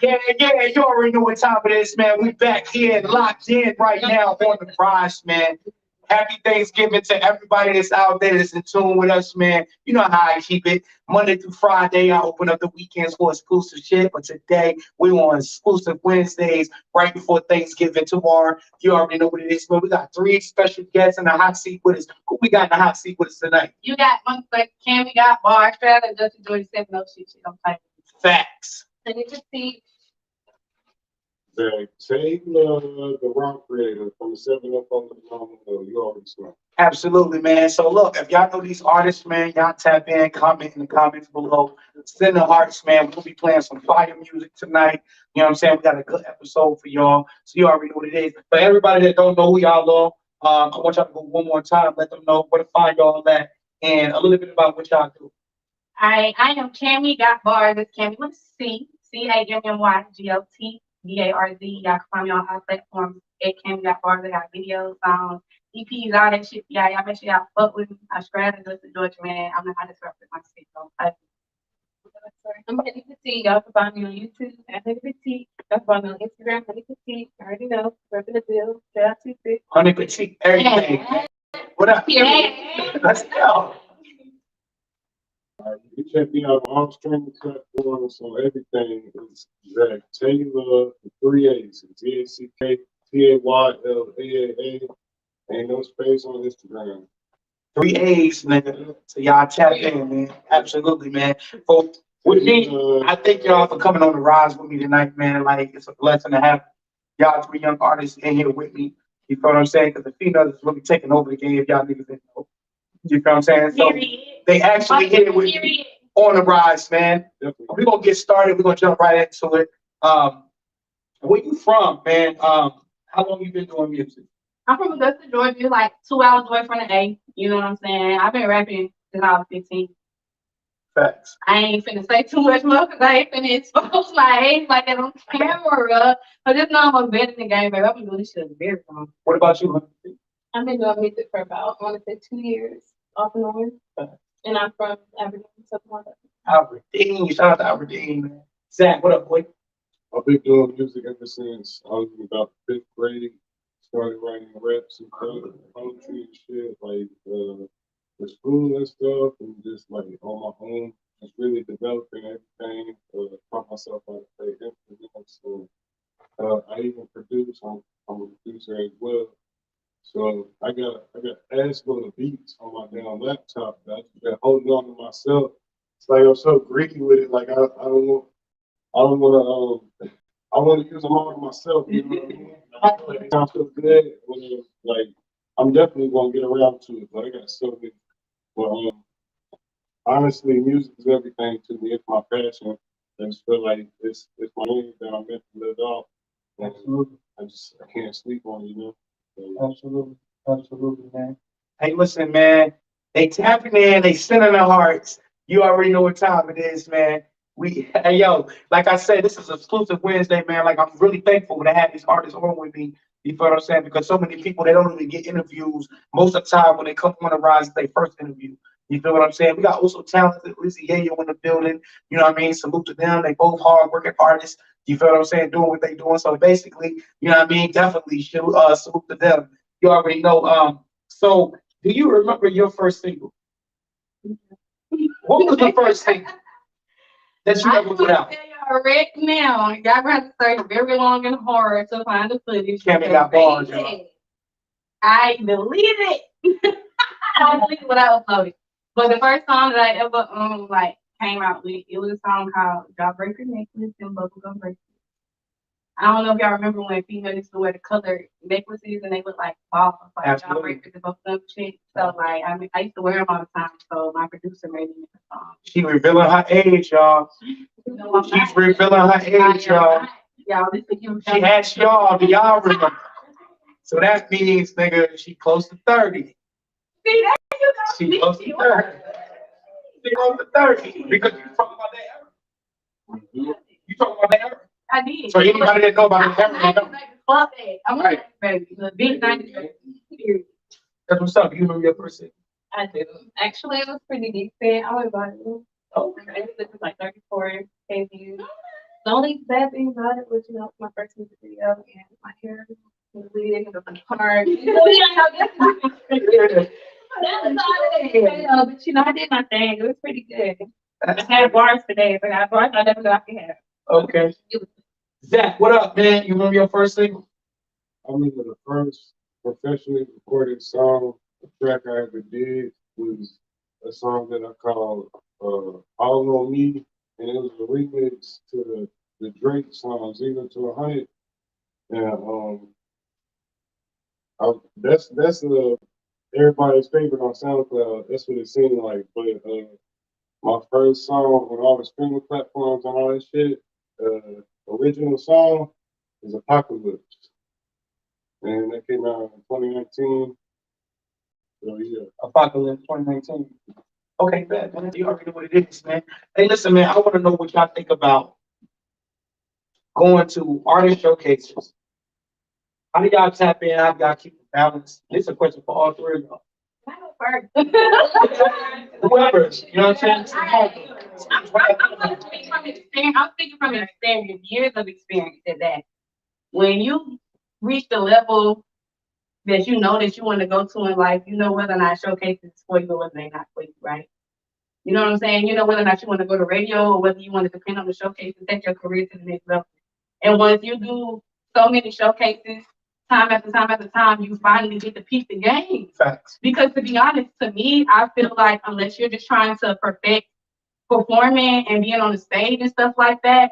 Yeah, you already know what time it is, man. We back here and locked in right now on the Rize, man. Happy Thanksgiving to everybody that's out there that's in tune with us, man. You know how I keep it. Monday through Friday, I open up the weekends for exclusive shit. But today, we on exclusive Wednesdays right before Thanksgiving tomorrow. You already know what it is, but we got three special guests in the hot seat with us. Who we got in the hot seat with us tonight? You got one like Cammy Got, barz, and Justin George 7 no shit. Don't play. Facts. HoneyPetite. Taylor, the rock creator from the 7 Up on the you already know. Absolutely, man. So look, if y'all know these artists, man, y'all tap in, comment in the comments below. Send the hearts, man. We'll be playing some fire music tonight. You know what I'm saying? We got a good episode for y'all. So you already know what it is. But everybody that don't know who y'all are, I want y'all to go one more time, let them know where to find y'all at and a little bit about what y'all do. I am Cammy Got, barz. It's Cammy with C. CAMMYGOT. BARZ. Y'all can find me on all platforms at Cammy Got, barz. I got videos, EPs, all that shit. Yeah, y'all make sure y'all fuck with me. I straight and listen to Georgia, man. I'm the hottest rapper in my state, so I'm HoneyPetite. Y'all can find me on YouTube at HoneyPetite. Y'all can find me on Instagram, HoneyPetite. I already know. Repping the bill. Shout out to you. HoneyPetite, everything. What up? Let's go. You check me out on all streaming platforms, so everything is Zach Taylor, the 3 A's, ZACK, ain't no space on Instagram. 3 A's, nigga. So y'all tap in, man. Absolutely, man. So with me, I thank y'all for coming on the Rize with me tonight, man. Like, it's a blessing to have y'all three young artists in here with me. You feel what I'm saying? Because the females is really taking over the game if y'all niggas didn't know. You feel what I'm saying? So they actually here with me on the Rize, man. We're gonna get started. We're gonna jump right into it. Where you from, man? How long you been doing music? I'm from Augusta, Georgia, like 2 hours away from the A. You know what I'm saying? I've been rapping since I was 15. Facts. I ain't finna say too much more because I ain't finna expose my age like that on camera. I just know I'm a vet in the game, baby. I've been doing this shit very long. What about you? I've been doing music for about, I want to say 2 years, off and on. And I'm from Aberdeen, something like that. Aberdeen, shout out to Aberdeen, man. Zach, what up, boy? I've been doing music ever since I was in about 5th grade. Started writing raps and poetry and shit, like for school and stuff, and just like on my own, just really developing everything. Taught myself how to play instruments. So I even produce. I'm a producer as well. So I got ass full of beats on my damn laptop that I just been holding on to myself. It's like I'm so greedy with it. Like I don't want to use them all to myself. You know what I mean? Like, it sounds so good. Like I'm definitely gonna get around to it, but I got so many. But honestly, music is everything to me. It's my passion. I just feel like it's my name that I'm meant to live off. And Absolutely. I can't sleep on it, you know. So, Absolutely. Absolutely, man. Hey, listen, man. They tapping in, they sending their hearts. You already know what time it is, man. Hey, yo, like I said, this is exclusive Wednesday, man. Like, I'm really thankful to have these artists on with me. You feel what I'm saying? Because so many people, they don't even get interviews most of the time when they come on the Rise, they first interview. You feel what I'm saying? We got also talented Rize in the building. You know what I mean? Salute to them. They both hard working artists. You feel what I'm saying? Doing what they doing. So basically, you know what I mean? Definitely should salute to them. You already know. So do you remember your first single? What was the first single that you ever put out? Right now, y'all gonna have to search very long and hard to find the footage. Cammy Got barz. I deleted it. I deleted what I uploaded. But the first song that I ever came out with, it was a song called Jawbreaker Necklace and Bubblegum Bracelet. I don't know if y'all remember when females used to wear the colored necklaces and they look like balls, like Jawbreakers and bubblegum shit. So like I used to wear them all the time. So my producer made me make a song. She revealing her age, y'all. No, She's revealing her age, y'all. Y'all, this is you. She asked y'all, do y'all remember? So that means, nigga, she close to 30. See, that you go. She close to 30. She close to 30. Because you talking about that era. You talking about that era. I did. So anybody that know about that era, they know. Fuck that. I'm Right. baby. The big 90s baby. That's what's up. You remember your first single? I do. Actually, it was pretty decent. I was about it. Oh, It was like 34K views. The only bad thing about it was, my first music video and my hair was bleeding in the part. That was all it is. But I did my thing. It was pretty good. I had bars today. If I got bars, I never know I can have. okay. Zach, what up, man? You remember your first single? I remember the first professionally recorded song, the track I ever did was a song that I called All on Me, and it was a remix to the Drake song, 0 to 100. And that's everybody's favorite on SoundCloud. That's what it seemed like. But my first song on all the streaming platforms and all that shit, original song is Apocalypse. And that came out in 2019. So yeah. Apocalypse 2019. Okay, bad, man. You already know what it is, man. Hey, listen, man, I want to know what y'all think about going to artist showcases. How do y'all tap in? How do y'all keep it balanced? This is a question for all three of y'all. Whoever, you know what I'm saying? I'm speaking from experience, years of experience at that. When you reach the level that you know that you want to go to in life, you know whether or not showcases for you or whether they're not for you, right? You know what I'm saying? You know whether or not you want to go to radio or whether you want to depend on the showcase and take your career to the next level. And once you do so many showcases, time after time after time, you finally get to piece the game. Facts. Because to be honest, to me, I feel like unless you're just trying to perfect performing and being on the stage and stuff like that,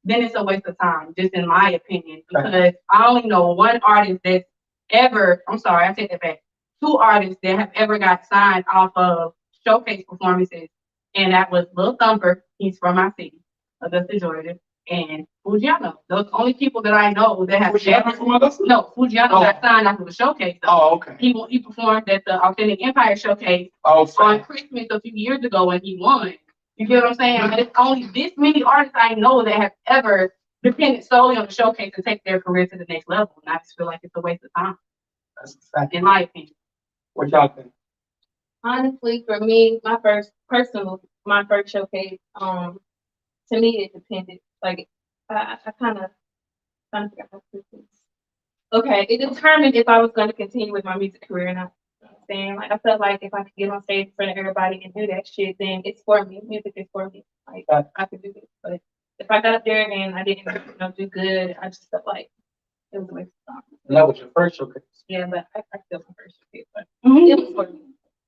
then it's a waste of time, just in my opinion. Because I only know one artist that's ever, I'm sorry, I take that back. Two artists that have ever got signed off of showcase performances, and that was Lil Thumper, he's from my city, Augusta, Georgia, and Fujiano. Those only people that I know that have Fujiano got signed off of a showcase. Though. Oh, okay. He performed at the Authentic Empire Showcase on Christmas a few years ago when he won. You get what I'm saying? And it's only this many artists I know that have ever depended solely on the showcase to take their career to the next level. And I just feel like it's a waste of time. That's a fact. In my opinion. What y'all think? Honestly, for me, my first showcase, to me it depended. Like I kind of forgot how to put this. Okay, it determined if I was going to continue with my music career or not. You know what I'm saying? Like I felt like if I could get on stage in front of everybody and do that shit, then it's for me. Music is for me. Like I could do this. But if I got up there and I didn't do good, I just felt like it was a waste of time. And that was your first showcase. Yeah, but I still my first showcase, but it was for me.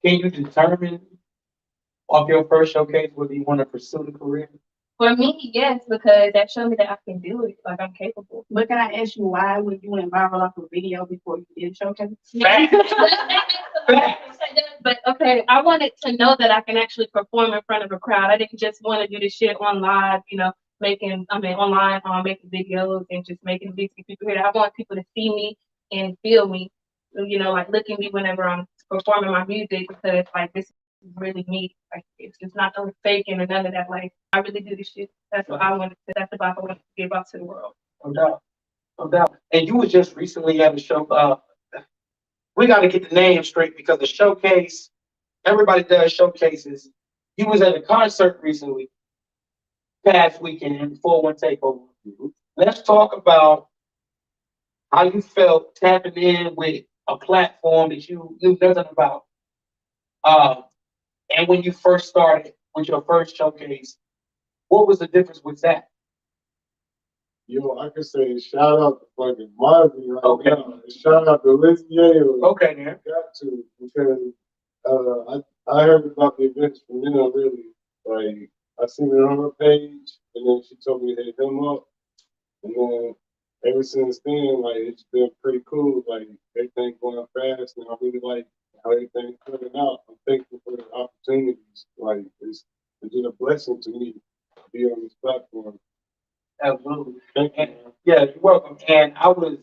Can you determine off your first showcase whether you want to pursue the career? For me, yes, because that showed me that I can do it. Like I'm capable. But can I ask you why would you went viral off a video before you did showcase? But okay, I wanted to know that I can actually perform in front of a crowd. I didn't just want to do this shit on live, online, making videos and just making videos for people here. I want people to see me and feel me, you know, like look at me whenever I'm performing my music because like this is really me. Like it's just not no faking or none of that. Like I really do this shit. That's what I wanted to. That's the vibe I want to give out to the world. No doubt. No doubt. And you was just recently at a show. We got to get the name straight because the showcase, everybody does showcases. You was at a concert recently, past weekend, 4-1 takeover. Let's talk about how you felt tapping in with a platform that you knew nothing about. Uh, and when you first started with your first showcase, what was the difference with that? Yo, I can say shout out to fucking Marvin right Okay. now. Shout out to Lizzie Yale. Okay, man. Got to because I heard about the events from them really. Like I seen it on her page and then she told me to hit him up. And then ever since then, like it's been pretty cool. Like everything going fast and I really like how everything's coming out. I'm thankful for the opportunities. Like it's been a blessing to me to be on this platform. Absolutely. Thank you. And, yeah, you're welcome. And I was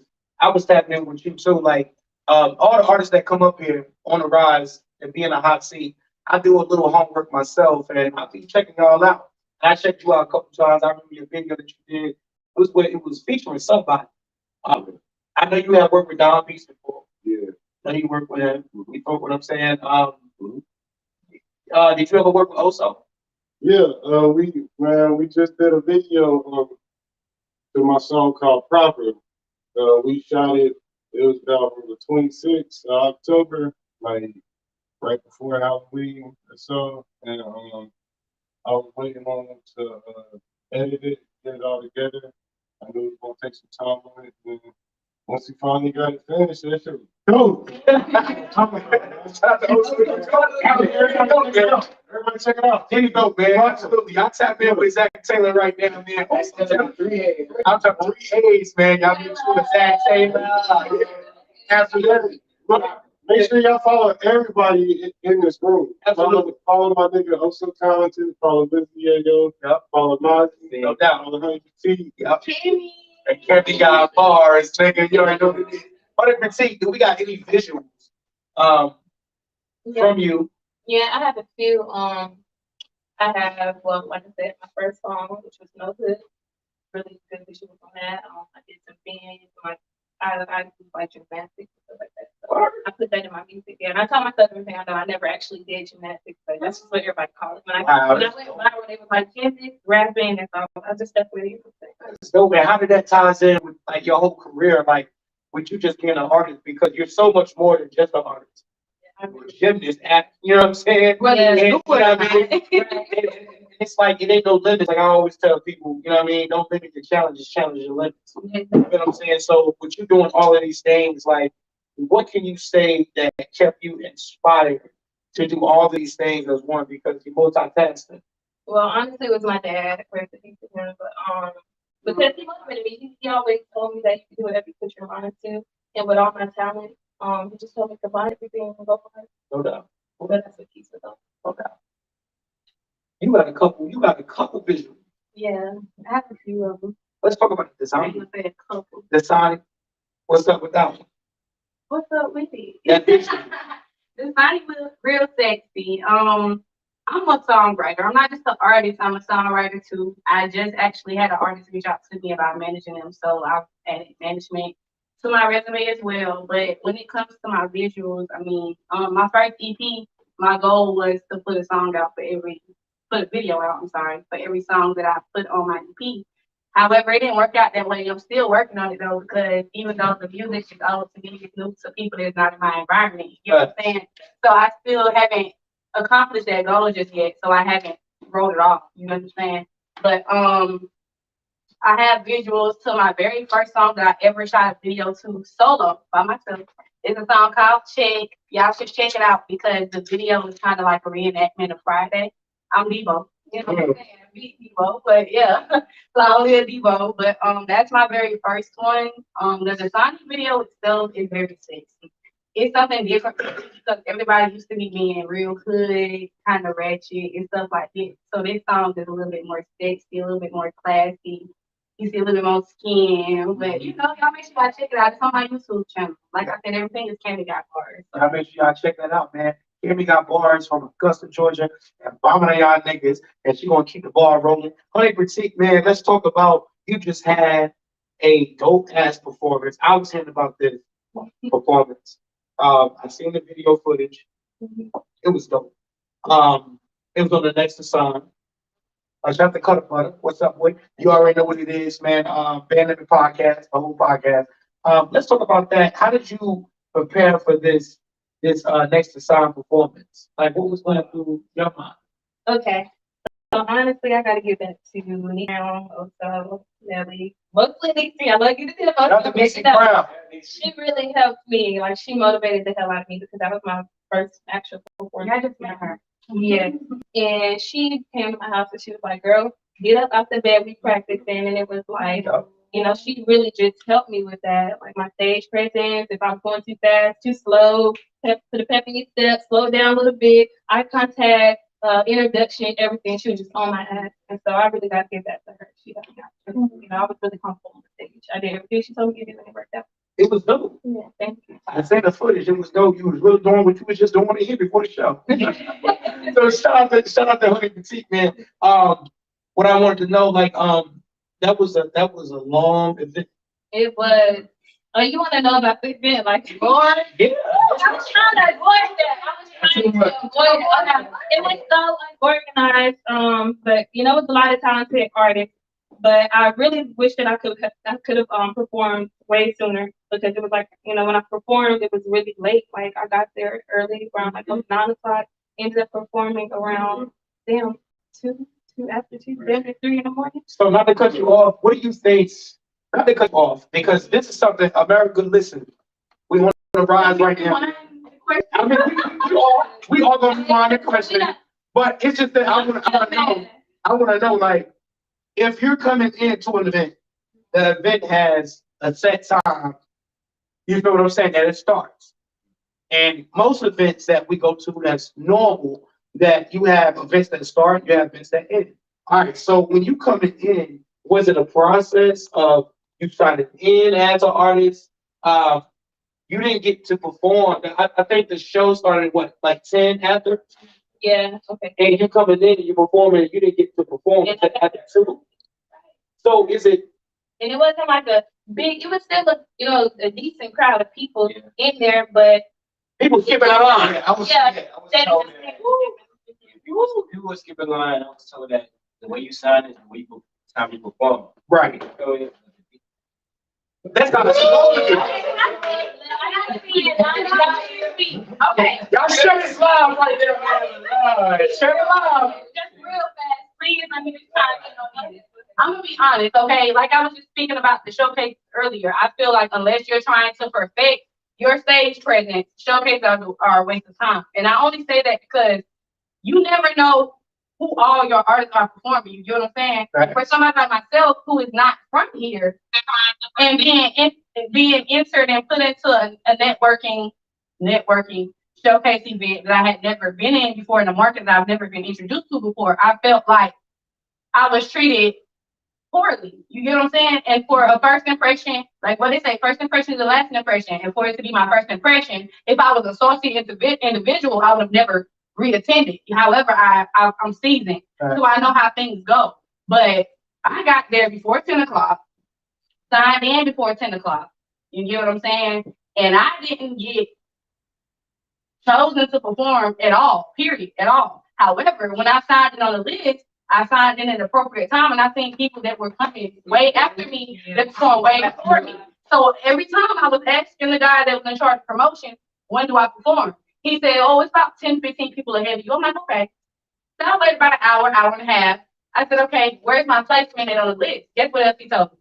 tapping in with you too. Like all the artists that come up here on the rise and be in a hot seat, I do a little homework myself and I'll be checking y'all out. And I checked you out a couple times. I remember your video that you did. It was featuring somebody. I know you have worked with Don Beast before. Yeah. I know you worked with him. You know what I'm saying? Mhm. Did you ever work with Oso? Yeah, we just did a video to my song called Proper. We shot it. It was about on the 26th of October, like right before Halloween or so. And I was waiting on him to edit it, get it all together. I knew it was gonna take some time on it. And once he finally got it finished, that shit was dope. Everybody check it out. Here you go, man. Absolutely. Y'all tap in with Zach Taylor right now, man. I'm talking 3 A's, man. Y'all be with Zach Taylor. Absolutely. Make sure y'all follow everybody in this room. Absolutely. Follow my nigga Also Talented. Follow Lizzie Yale. Yep. Follow Marzi. No doubt. Follow HoneyPetite. Yep. Cammy. And Cammy Got barz, nigga. You already know what it is. HoneyPetite, do we got any visuals from you? Yeah, I have a few. I have, well, like I said, my first song, which was No Good, really good visuals on that. I did some bands, like I do like gymnastics and stuff like that. So I put that in my music. Yeah, and I tell myself everything I know. I never actually did gymnastics, but that's just what everybody calls it. When I went viral, they was like gymnastics, rapping, and so I just stuck with it. So, man, how did that ties in with like your whole career, like with you just being an artist? Because you're so much more than just an artist. You're a gymnast, you know what I'm saying? Well, And, yeah, you know what I mean? And it's like it ain't no limits. Like I always tell people, you know what I mean? Don't limit your challenges, challenge your limits. You know what I'm saying? So with you doing all of these things, like what can you say that kept you inspired to do all these things as one? Because you're multitasking. Well, honestly, it was my dad. First, but because he motivated me. He always told me that you can do whatever you put your mind to, and with all my talent, he just told me to combine everything and go for it. No doubt. But that's what keeps it up. No doubt. You got a couple visuals. Yeah, I have a few of them. Let's talk about the I'm design. gonna say a couple. Design. What's up with that one? What's up with it? That visual. This body was real sexy. I'm a songwriter. I'm not just an artist. I'm a songwriter too. I just actually had an artist reach out to me about managing them, so I've added management to my resume as well. But when it comes to my visuals, I mean, my first EP, my goal was to put a song out put a video out. I'm sorry, for every song that I put on my EP. However, it didn't work out that way. I'm still working on it though, because even though the music is old to me, it's new to people that's not in my environment. You know what I'm saying? So I still haven't accomplished that goal just yet. So I haven't wrote it off. You know what I'm saying? But I have visuals to my very first song that I ever shot a video to solo by myself. It's a song called Check. Y'all should check it out because the video is kind of like a reenactment of Friday. I'm Devo. You know what I'm saying? Beat Devo, but yeah, only a Devo. But that's my very first one. The design video itself is very sexy. it's something different because everybody used to be being real hood, kind of ratchet and stuff like that. So this song is a little bit more sexy, a little bit more classy. You see a little bit more skin, but you know, y'all make sure y'all check it out. It's on my YouTube channel. Like I said, everything is Cammy Got Barz. So I make sure y'all check that out, man. Cammy Got Barz from Augusta, Georgia, and bombing on y'all niggas, and she gonna keep the ball rolling. HoneyPetite, man, let's talk about, you just had a dope ass performance. I was hearing about this performance. I seen the video footage. It was dope. It was on the next song. I shot the Cutter Butter. What's up, boy? You already know what it is, man. Band of the podcast, the whole podcast. Let's talk about that. How did you prepare for this next to sign performance? Like, what was going through your mind? Okay. So honestly, I gotta give that to Neon, also Nelly. Mostly Nixie. I love you to tell That's the Nixie crowd. She really helped me. Like she motivated the hell out of me because that was my first actual performance. I just met her. Yeah. And she came to my house and she was like, girl, get up out the bed, we practicing. And it was like, you know, she really just helped me with that. Like my stage presence, if I'm going too fast, too slow, put a pep in your step, slow down a little bit, eye contact, introduction, everything. She was just on my ass. And so I really got to give that to her. She got me out. You know, I was really comfortable on the stage. I did everything she told me to do and it worked out. It was dope. Yeah, thank you. I seen the footage. It was dope. You was really doing what you was just doing to hear before the show. So shout out to HoneyPetite, man. What I wanted to know, like, that was a long event. It was. Oh, you want to know about the event? Like, boy, Yeah. I was trying to avoid that. I was trying to avoid it. Okay. It was so unorganized. But you know, it was a lot of talented artists. But I really wish that I could have performed way sooner because it was like, you know, when I performed, it was really late. Like I got there early around like 9 o'clock. Ended up performing around 2 after 2, 3 in the morning. So not to cut you off, what do you think? Not to cut you off, because this is something America, listen. We want to rise right now. I mean, we all gonna find a question, but it's just that I want to know, like, if you're coming into an event, the event has a set time. You know what I'm saying? That it starts. And most events that we go to, that's normal. That you have events that start, you have events that end. All right. So when you coming in, was it a process of you started in as an artist? You didn't get to perform. I think the show started what, like 10 after? Yeah. Okay. And you coming in and you performing, you didn't get to perform Yeah. after 2. So is it? And it wasn't like a big. It was still a decent crowd of people in there, but People skipping a line. I was told that you was skipping line. I was told that the way you sign it, the way you time you perform. Right. So, yeah. That's not a Okay. Y'all share this live right there, man. Share it live. Just real fast, please. Let me just try to I'm gonna be honest, okay? Like I was just speaking about the showcase earlier. I feel like unless you're trying to perfect your stage presence, showcases are a waste of time. And I only say that because you never know who all your artists are performing. You know what I'm saying? Right. For somebody like myself who is not from here and being entered and put into a networking showcase event that I had never been in before in a market that I've never been introduced to before, I felt like I was treated poorly. You get what I'm saying? And for a first impression, like what they say, first impression is the last impression. And for it to be my first impression, if I was a saucy individual, I would have never reattended. However, I'm seasoned, right. So I know how things go. But I got there before 10 o'clock, signed in before 10 o'clock. You get what I'm saying? And I didn't get chosen to perform at all, period, at all. However, when I signed in on the list, I signed in at an appropriate time, and I seen people that were coming way after me that was going way before me. So every time I was asking the guy that was in charge of promotion, when do I perform? He said, oh, it's about 10, 15 people ahead of you. I'm like, okay. So I waited about an hour and a half. I said, okay, where's my placement on the list? Guess what else he told me?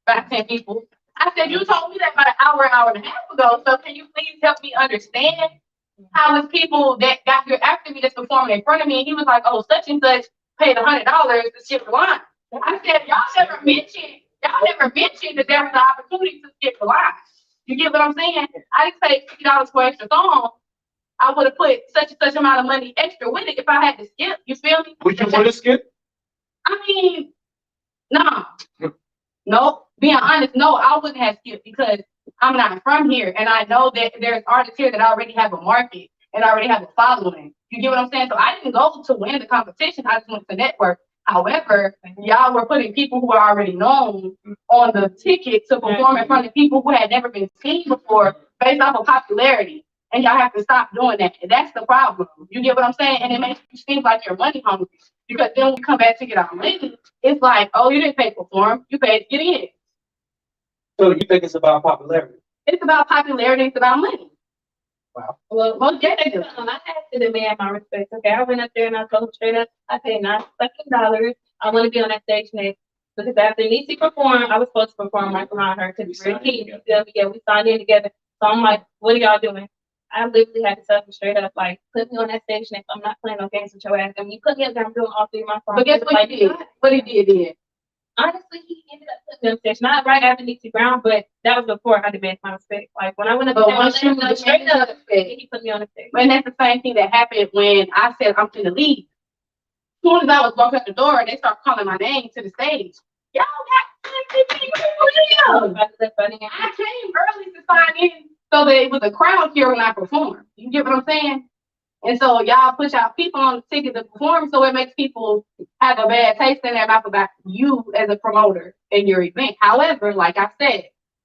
About 10 people. I said, you told me that about an hour and a half ago, so can you please help me understand how it's people that got here after me that's performing in front of me? And he was like, oh, such and such paid $100 to skip the line. I said, y'all never mentioned that there was an opportunity to skip the line. You get what I'm saying? I didn't pay $50 for extra song. I would have put such and such amount of money extra with it if I had to skip. You feel me? Would you want to skip? I mean, nah. No, being honest, no, I wouldn't have skipped because I'm not from here. And I know that there's artists here that already have a market and already have a following. You get what I'm saying? So I didn't go to win the competition. I just went to network. However, y'all were putting people who are already known on the ticket to perform in front of people who had never been seen before based off of popularity. And y'all have to stop doing that. And that's the problem. You get what I'm saying? And it makes you seem like you're money hungry. Because then when we come back to get our money, it's like, oh, you didn't pay to perform, you paid to get in. So you think it's about popularity? It's about popularity, it's about money. Wow. Well, Most definitely. I had to demand my respect. Okay, I went up there and I told him straight up, I paid $9 I want to be on that stage next. Because after Niecy performed, I was supposed to perform right behind her because we're a team. Yeah, we signed in together. So I'm like, what are y'all doing? I literally had to tell him straight up, like, put me on that stage next. I'm not playing no games with your ass. And you put me up there, I'm doing all three of my songs. But guess what he did? What he did? Honestly, he ended up putting me on stage. Not right after Niecy Brown, but that was before I demanded my respect. Like, when I went up But there, once you straight up, he put me on the stage. And that's the same thing that happened when I said I'm going to leave. As soon as I was walking out the door, they start calling my name to the stage. Y'all got 10, 15 people. I came early to sign in so that it was a crowd here when I performed. You get what I'm saying? And so y'all push out people on the ticket to perform, so it makes people have a bad taste in their mouth about you as a promoter in your event. However, like I said,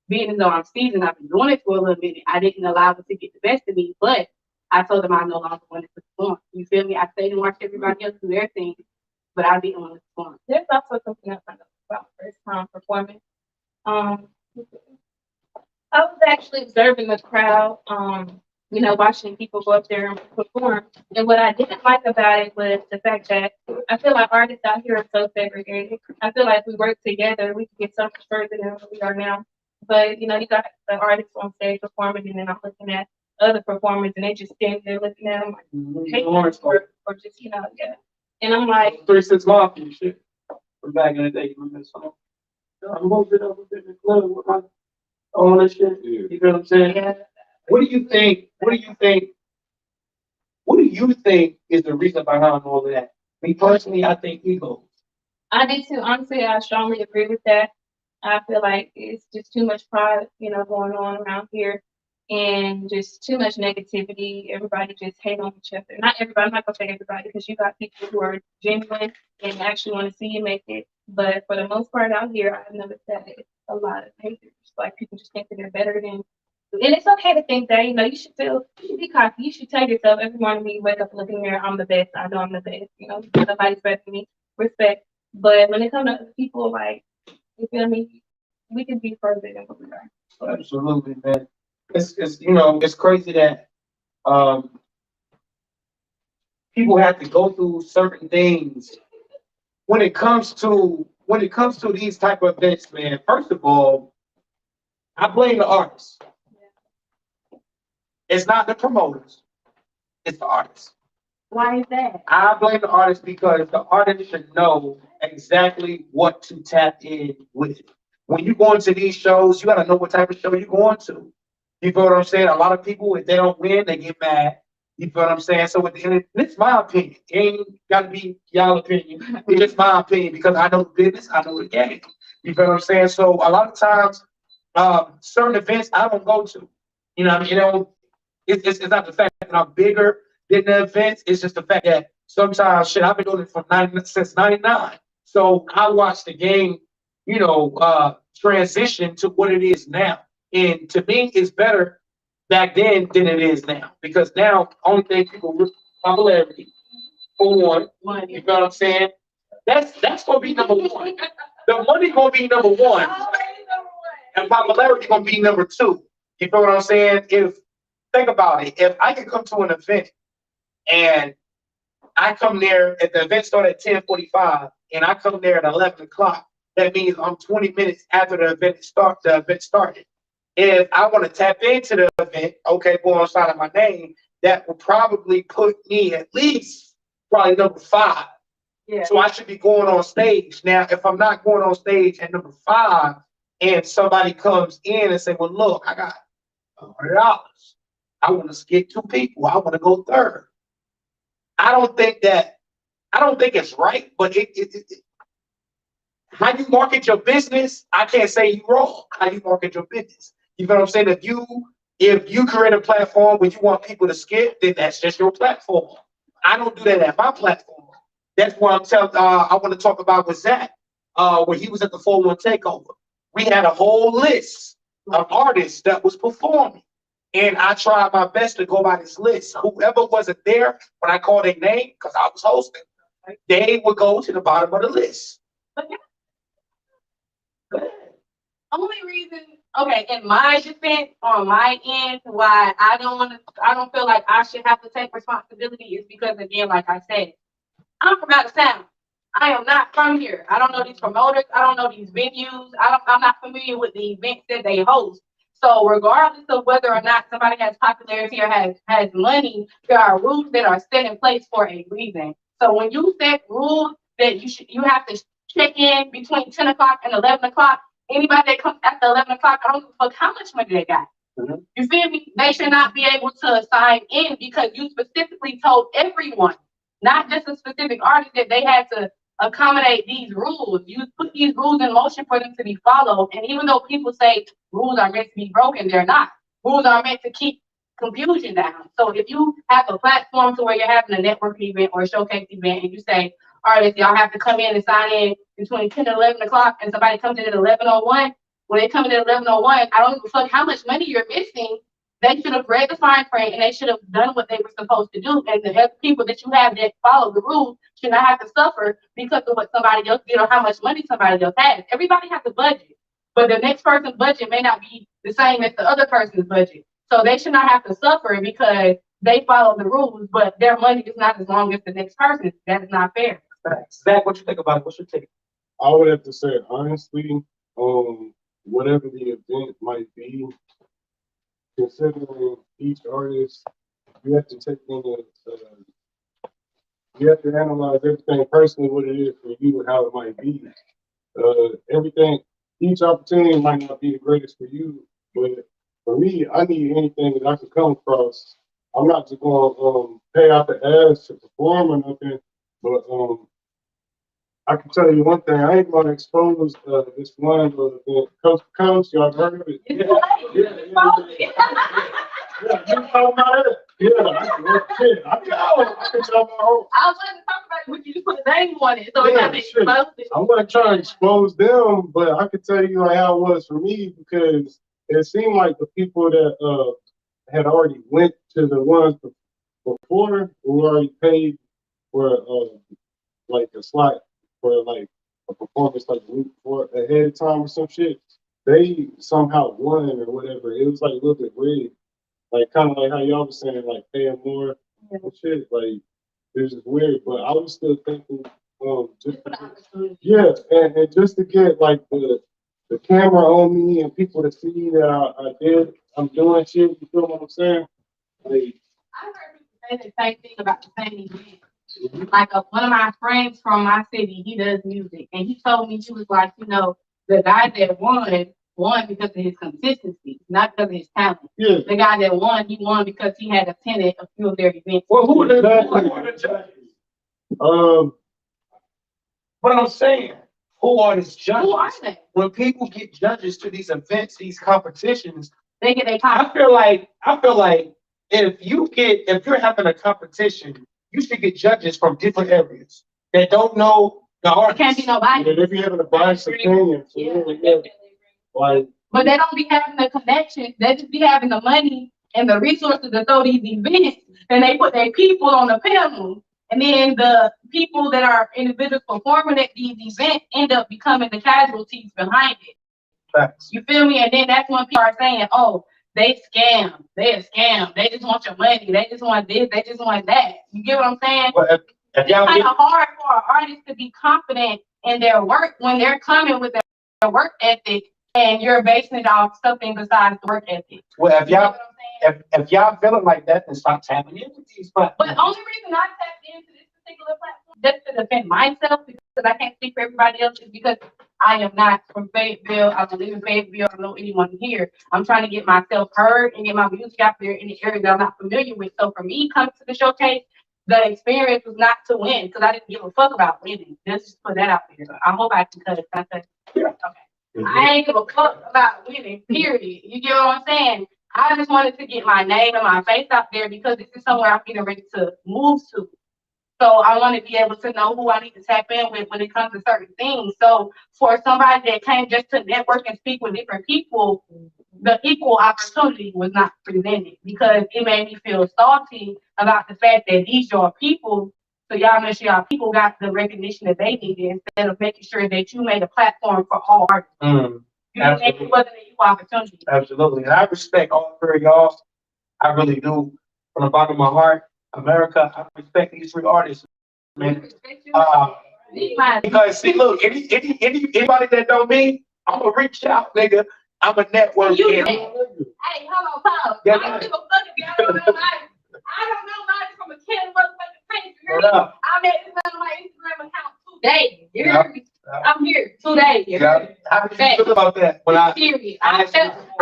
being as though I'm seasoned, I've been doing it for a little minute. I didn't allow it to get the best of me, but I told them I no longer wanted to perform. You feel me? I stayed and watched everybody else do their thing, but I didn't want to perform. There's also something else I know about first time performing. I was actually observing the crowd, watching people go up there and perform. And what I didn't like about it was the fact that I feel like artists out here are so segregated. I feel like if we work together, we could get so much further than where we are now. But, you got the artists on stage performing, and then I'm looking at other performers, and they just stand there looking at them like, hey, or just, yeah. And I'm like, 3-6 Mafia shit. From back in the day, you remember that song? I'm moving up in the club with my all that shit. You know what I'm saying? yeah. What do you think is the reason behind all of that? Me personally, I think ego. I did too. Honestly, I strongly agree with that. I feel like it's just too much pride, going on around here, and just too much negativity. Everybody just hate on each other. Not everybody. I'm not gonna say everybody, because you got people who are genuine and actually want to see you make it. But for the most part out here, I've noticed that it's a lot of haters. Like, people just think that they're better than. And it's okay to think that, you should be cocky. You should tell yourself every morning when you wake up and look in the mirror, I'm the best. I know I'm the best. Nobody's better than me. Respect. But when it comes to other people, like, you feel me? We can be further than what we are. Absolutely, man. It's crazy that people have to go through certain things when it comes to these type of events, man. First of all, I blame the artists. It's not the promoters, it's the artists. Why is that? I blame the artist because the artist should know exactly what to tap in with. When you go into these shows, you got to know what type of show you're going to. You feel what I'm saying? A lot of people, if they don't win, they get mad. You feel what I'm saying? So at the end, it's my opinion. It ain't got to be y'all opinion. It's just my opinion because I know the business, I know the game. You feel what I'm saying? So a lot of times, certain events I don't go to. You know what I mean? It's not the fact that I'm bigger than the events. It's just the fact that sometimes, shit, I've been doing it since '99. So I watched the game, transition to what it is now. And to me, it's better back then than it is now. Because now, only thing people with popularity, for one, you know what I'm saying? That's gonna be number one. The money gonna be number one. And popularity gonna be number two. You know what I'm saying? Think about it. If I can come to an event and I come there, if the event started at 10:45 and I come there at 11 o'clock, that means I'm 20 minutes after the event started. If I want to tap into the event, okay, go on side of my name, that will probably put me at least probably number 5. Yeah. So I should be going on stage. Now, if I'm not going on stage at number 5 and somebody comes in and say, well, look, I got $100. I want to skip 2 people. I want to go third. I don't think it's right, but how you market your business, I can't say you wrong. How you market your business. You know what I'm saying? If you create a platform where you want people to skip, then that's just your platform. I don't do that at my platform. That's what I want to talk about with Zach, when he was at the 4-1 takeover. We had a whole list of artists that was performing. And I tried my best to go by this list. Whoever wasn't there when I called their name, because I was hosting, they would go to the bottom of the list. Only reason, okay, in my defense, on my end, why I don't feel like I should have to take responsibility is because, again, like I said, I'm from out of town. I am not from here. I don't know these promoters. I don't know these venues. I'm not familiar with the events that they host. So regardless of whether or not somebody has popularity or has money, there are rules that are set in place for a reason. So when you set rules that you have to check in between 10 o'clock and 11 o'clock, anybody that comes after 11 o'clock, I don't give a fuck how much money they got. Mhm. You feel me? They should not be able to sign in because you specifically told everyone, not just a specific artist, that they had to accommodate these rules. You put these rules in motion for them to be followed. And even though people say rules are meant to be broken, they're not. Rules are meant to keep confusion down. So if you have a platform to where you're having a network event or a showcase event and you say, artists, y'all have to come in and sign in between 10 and 11 o'clock, and somebody comes in at 11:01, when they come in at 11:01, I don't give a fuck how much money you're missing. They should have read the fine print and they should have done what they were supposed to do. And the other people that you have that follow the rules should not have to suffer because of what somebody else did or how much money somebody else has. Everybody has a budget, but the next person's budget may not be the same as the other person's budget. So they should not have to suffer because they follow the rules, but their money is not as long as the next person's. That is not fair. Zach, what you think about it? What's your take? I would have to say honestly, whatever the event might be, considering each artist, you have to take in you have to analyze everything personally, what it is for you and how it might be. Everything, each opportunity might not be the greatest for you, but for me, I need anything that I can come across. I'm not just going to pay out the ass to perform or nothing, but I can tell you one thing. I ain't going to expose this one Coach. Y'all heard of it? It's Yeah, you talking about it? Yeah, I can tell my own. I was going to talk about it, but you just put a name on it, so Yeah, it's shit. not exposed. I'm gonna try to expose them, but I can tell you like how it was for me because it seemed like the people that had already went to the ones before who already paid for like a slot for like a performance like a week before ahead of time or some shit. They somehow won or whatever. It was like a little bit rigged, like kind of like how y'all was saying, like paying more and shit. Like it was just weird, but I was still thinking, just yeah, and just to get like the camera on me and people to see that I'm doing shit. You feel what I'm saying? Like, I heard people say the same thing about the same event. Like one of my friends from my city, he does music, and he told me, he was like, the guy that won because of his consistency, not because of his talent. yeah. The guy that won, he won because he had attended a few of their events. Well, who are the judges? But I'm saying, who are these judges? Who are they? When people get judges to these events, these competitions, They get their I time. feel like if you're having a competition, you should get judges from different areas that don't know the It artist. can't be nobody. Yeah, they be having a biased opinion. So, yeah. Like, But they don't be having the connections. They just be having the money and the resources to throw these events, and they put their people on the panel. And then the people that are individuals performing at these events end up becoming the casualties behind it. Facts. You feel me? And then that's when people are saying, oh, they scam. They a scam. They just want your money. They just want this. They just want that. You get what I'm saying? But if It's y'all kind get, of hard for an artist to be confident in their work when they're coming with their work ethic and you're basing it off something besides the work ethic. well, if You know y'all what I'm saying? if y'all feeling like that, then stop tapping into these But platforms. the only reason I tapped into this particular platform just to defend myself, because I can't speak for everybody else, is because I am not from Fayetteville. I don't live in Fayetteville. I don't know anyone here. I'm trying to get myself heard and get my music out there in the area that I'm not familiar with. So for me, coming to the showcase, the experience was not to win because I didn't give a fuck about winning. Let's just put that out there. I hope I can cut it. Okay. I ain't give a fuck about winning, period. You get what I'm saying? I just wanted to get my name and my face out there because this is somewhere I'm getting ready to move to. So I want to be able to know who I need to tap in with when it comes to certain things. So for somebody that came just to network and speak with different people, the equal opportunity was not presented because it made me feel salty about the fact that these your people, so y'all make sure y'all people got the recognition that they needed instead of making sure that you made a platform for all artists. You didn't make it wasn't an equal opportunity. Absolutely. And I respect all three of y'all. I really do. From the bottom of my heart, America, I respect these three artists, man. Because see, look, anybody that know me, I'm gonna reach out, nigga. I'm a network. Hey, hold on, pause. Yeah, I don't give a fuck if y'all don't know Rize. I don't know Rize from a 10 motherfucking page. You hear me? I met this man on my Instagram account 2 days. You hear me? I'm here 2 days. You hear me? How did you feel about that? When I Period. I felt bad. I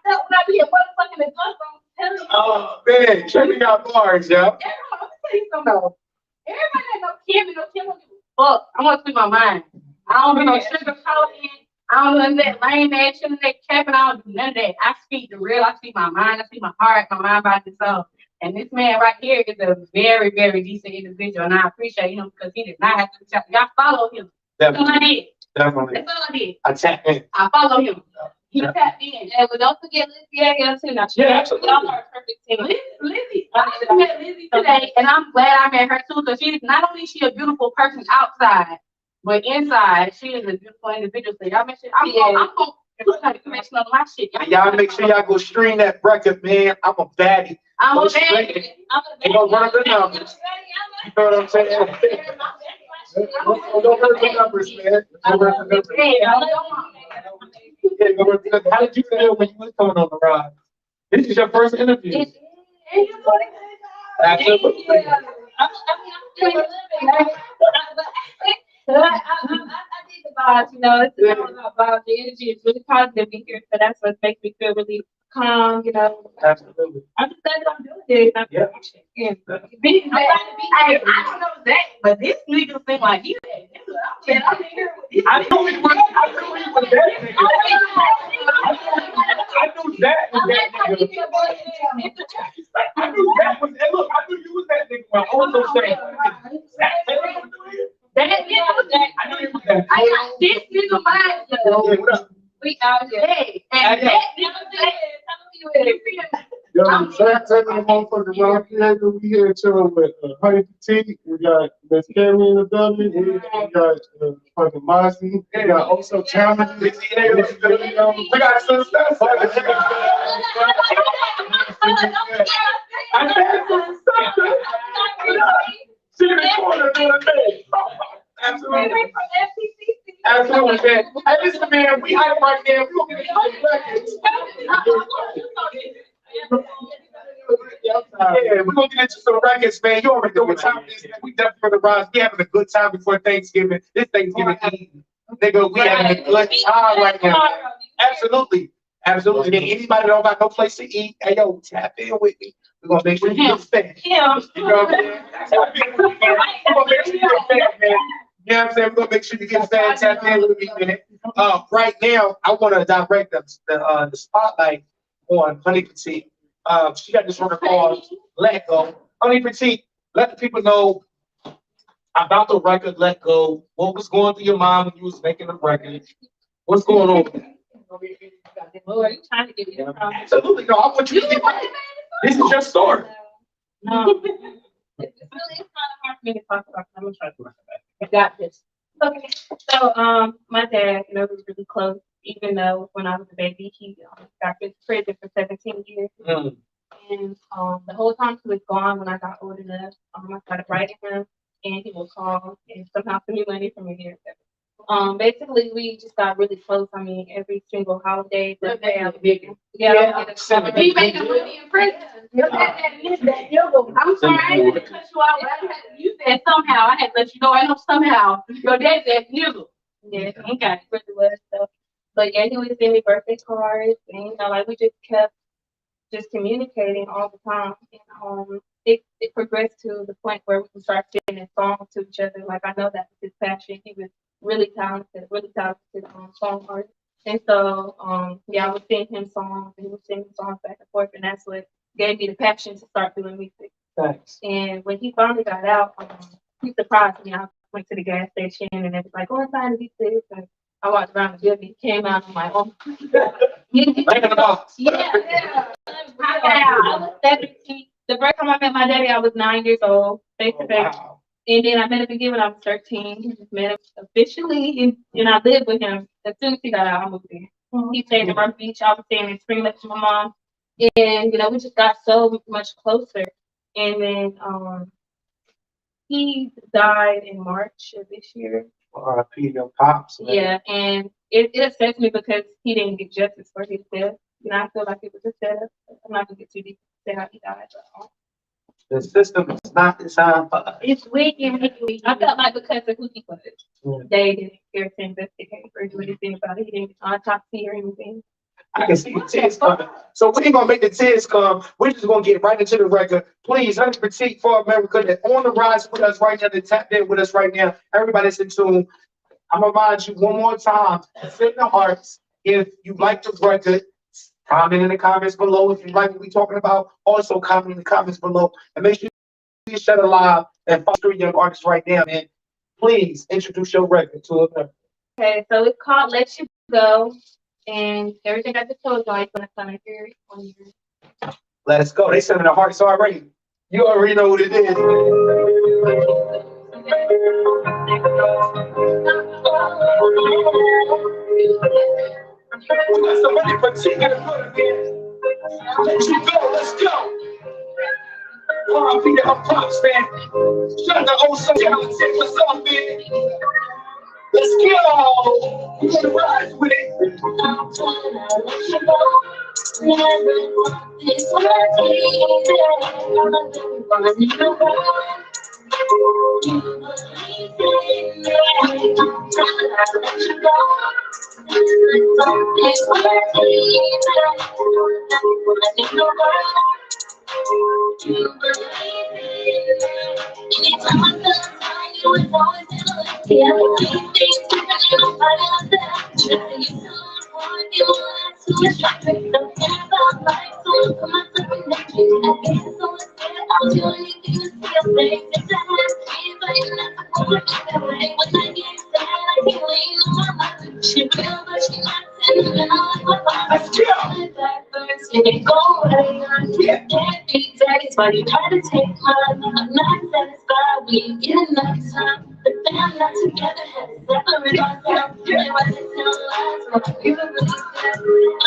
felt when I be a motherfucking adjust. I'm telling you. oh man, Cammy Got barz, yo. Everyone, I'm gonna tell you something though. Everybody that know Kim don't give a fuck. I want to speak my mind. I don't do no sugar coating. I don't do that lame ass shit, that capping. I don't do none of that. I speak the real. I speak my mind. I speak my heart, my mind, body, and soul. And this man right here is a very, very decent individual, and I appreciate him because he did not have to tell. Y'all follow him. That's all I did. Definitely. That's all I did. I tap in. I follow him. He tapped in. And but don't forget Lizzie again too. Now, Yeah, absolutely. y'all are a perfect team. Lizzie, I just met Lizzie today, and I'm glad I met her too, because she's not only is she a beautiful person outside, but inside she is a beautiful individual. So y'all make sure I'm gonna put her information on my shit. Y'all make sure y'all go stream that record, man. I'm a baddie. I'm Go a stream baddie. it. Ain't gonna run the numbers. You know what I'm saying? Don't hurt the numbers, man. Don't hurt the numbers. Yeah, go hurt the numbers. How did you feel when you was coming on the ride? This is your first interview. Absolutely. I did the vibes, you know, it's all about vibes. The energy is really positive in here, so that's what makes me feel really calm, you know. Absolutely. I'm just glad that I'm doing this. Yeah. I don't know that, but this nigga seem like he's I knew he was that nigga. I knew that was that nigga. I knew that was, and look, I knew you was that nigga. My own little saying. I knew you was that. I got this nigga mind. Hey, what up? We out here. Hey, and that nigga Yo, turn the motherfucker around here. We here chilling with HoneyPetite. We got Miss Cammy in the building. We got fucking Mossy. We got also Challenge. We got some stuff. I had some stuff. See the corner doing a thing. Absolutely. Absolutely, man. Hey, listen, man, we hype right now. We gonna get into records. Yeah, we're gonna get into some records, man. You already know what time it is, man. We definitely for the Rize. We having a good time before Thanksgiving. This Thanksgiving Eve. Nigga, we having a good time right now. Absolutely. Absolutely. And anybody that don't got no place to eat, hey yo, tap in with me. We're gonna make sure you get fed. You know what I'm saying? Tap in with me, man. We're gonna make sure you get fed, man. You know what I'm saying? We're gonna make sure you get fed, tap in with me, man. Right now, I wanna direct the spotlight on HoneyPetite. She got this record called Let Go. HoneyPetite, let the people know about the record Let Go. What was going through your mind when you was making the record? What's going on with that? Lord, you trying to get me the problem. Absolutely, no, I want you to get this is your story. No. It's kind of hard for me to talk about. I'm gonna try to do my best. I got this. Okay. So, my dad, you know, was really close, even though when I was a baby, he got in prison for 17 years. Mm. And the whole time he was gone, when I got old enough, I started writing him, and he would call and somehow send me money from here. Basically, we just got really close. I mean, every single holiday. Yeah. He made money in prison. I'm sorry, I didn't mean to cut you out, but you said somehow. I had to let you know. I know somehow. Your dad said nigga. Yeah, he got it really well. So, but yeah, he would send me birthday cards, and you know, like we just kept just communicating all the time. And it progressed to the point where we could start singing songs to each other. Like I know that was his passion. He was really talented song artist. And so yeah, I would sing him songs and he would sing songs back and forth, and that's what gave me the passion to start doing music. Thanks. And when he finally got out, he surprised me. I went to the gas station and it was like, oh, I'm trying to be this. And I walked around the building, he came out, I'm like, oh, Back in the box. yeah. I was 17. The first time I met my daddy, I was 9 years old, face to face. Wow. And then I met him again when I was 13. Met him officially, and I lived with him. As soon as he got out, I moved in. He stayed in Murphy Beach. I was staying in Spring Lake with my mom. And, you know, we just got so much closer. And then he died in March of this year. R.I.P. your pops. Man. Yeah, and it upsets me because he didn't get justice for his death. You know, I feel like it was a setup. I'm not gonna get too deep into how he died. But, The system is not designed for us. it's wicked. I felt like because of who he was, they didn't care to investigate or do anything about it. He didn't autopsy or anything. I can see the tears coming. So we ain't gonna make the tears come. We're just gonna get right into the record. Please, HoneyPetite for America, that's on the rise with us right now, that tapped in with us right now. Everybody's in tune. I'm gonna remind you one more time, sit in the hearts. If you like the record, comment in the comments below. If you like what we're talking about, also comment in the comments below. And make sure you shut it live and follow young artists right now, man. Please introduce your record to us. Okay, so it's called Let You Go. And everything I just told y'all, you're gonna come and hear it on your. Let's go. They sending the hearts already. You already know what it is, We got some HoneyPetite in the front, man. Let you go. Let's go. R.I.P. to her pops, man. Shout out to old son talented. What's up, man? Let's go. We're gonna rise with it. But you try to take mine. I'm not satisfied. We ain't getting enough time. The fam not together, had to separate ourselves. And I didn't tell lies, but you were really sad.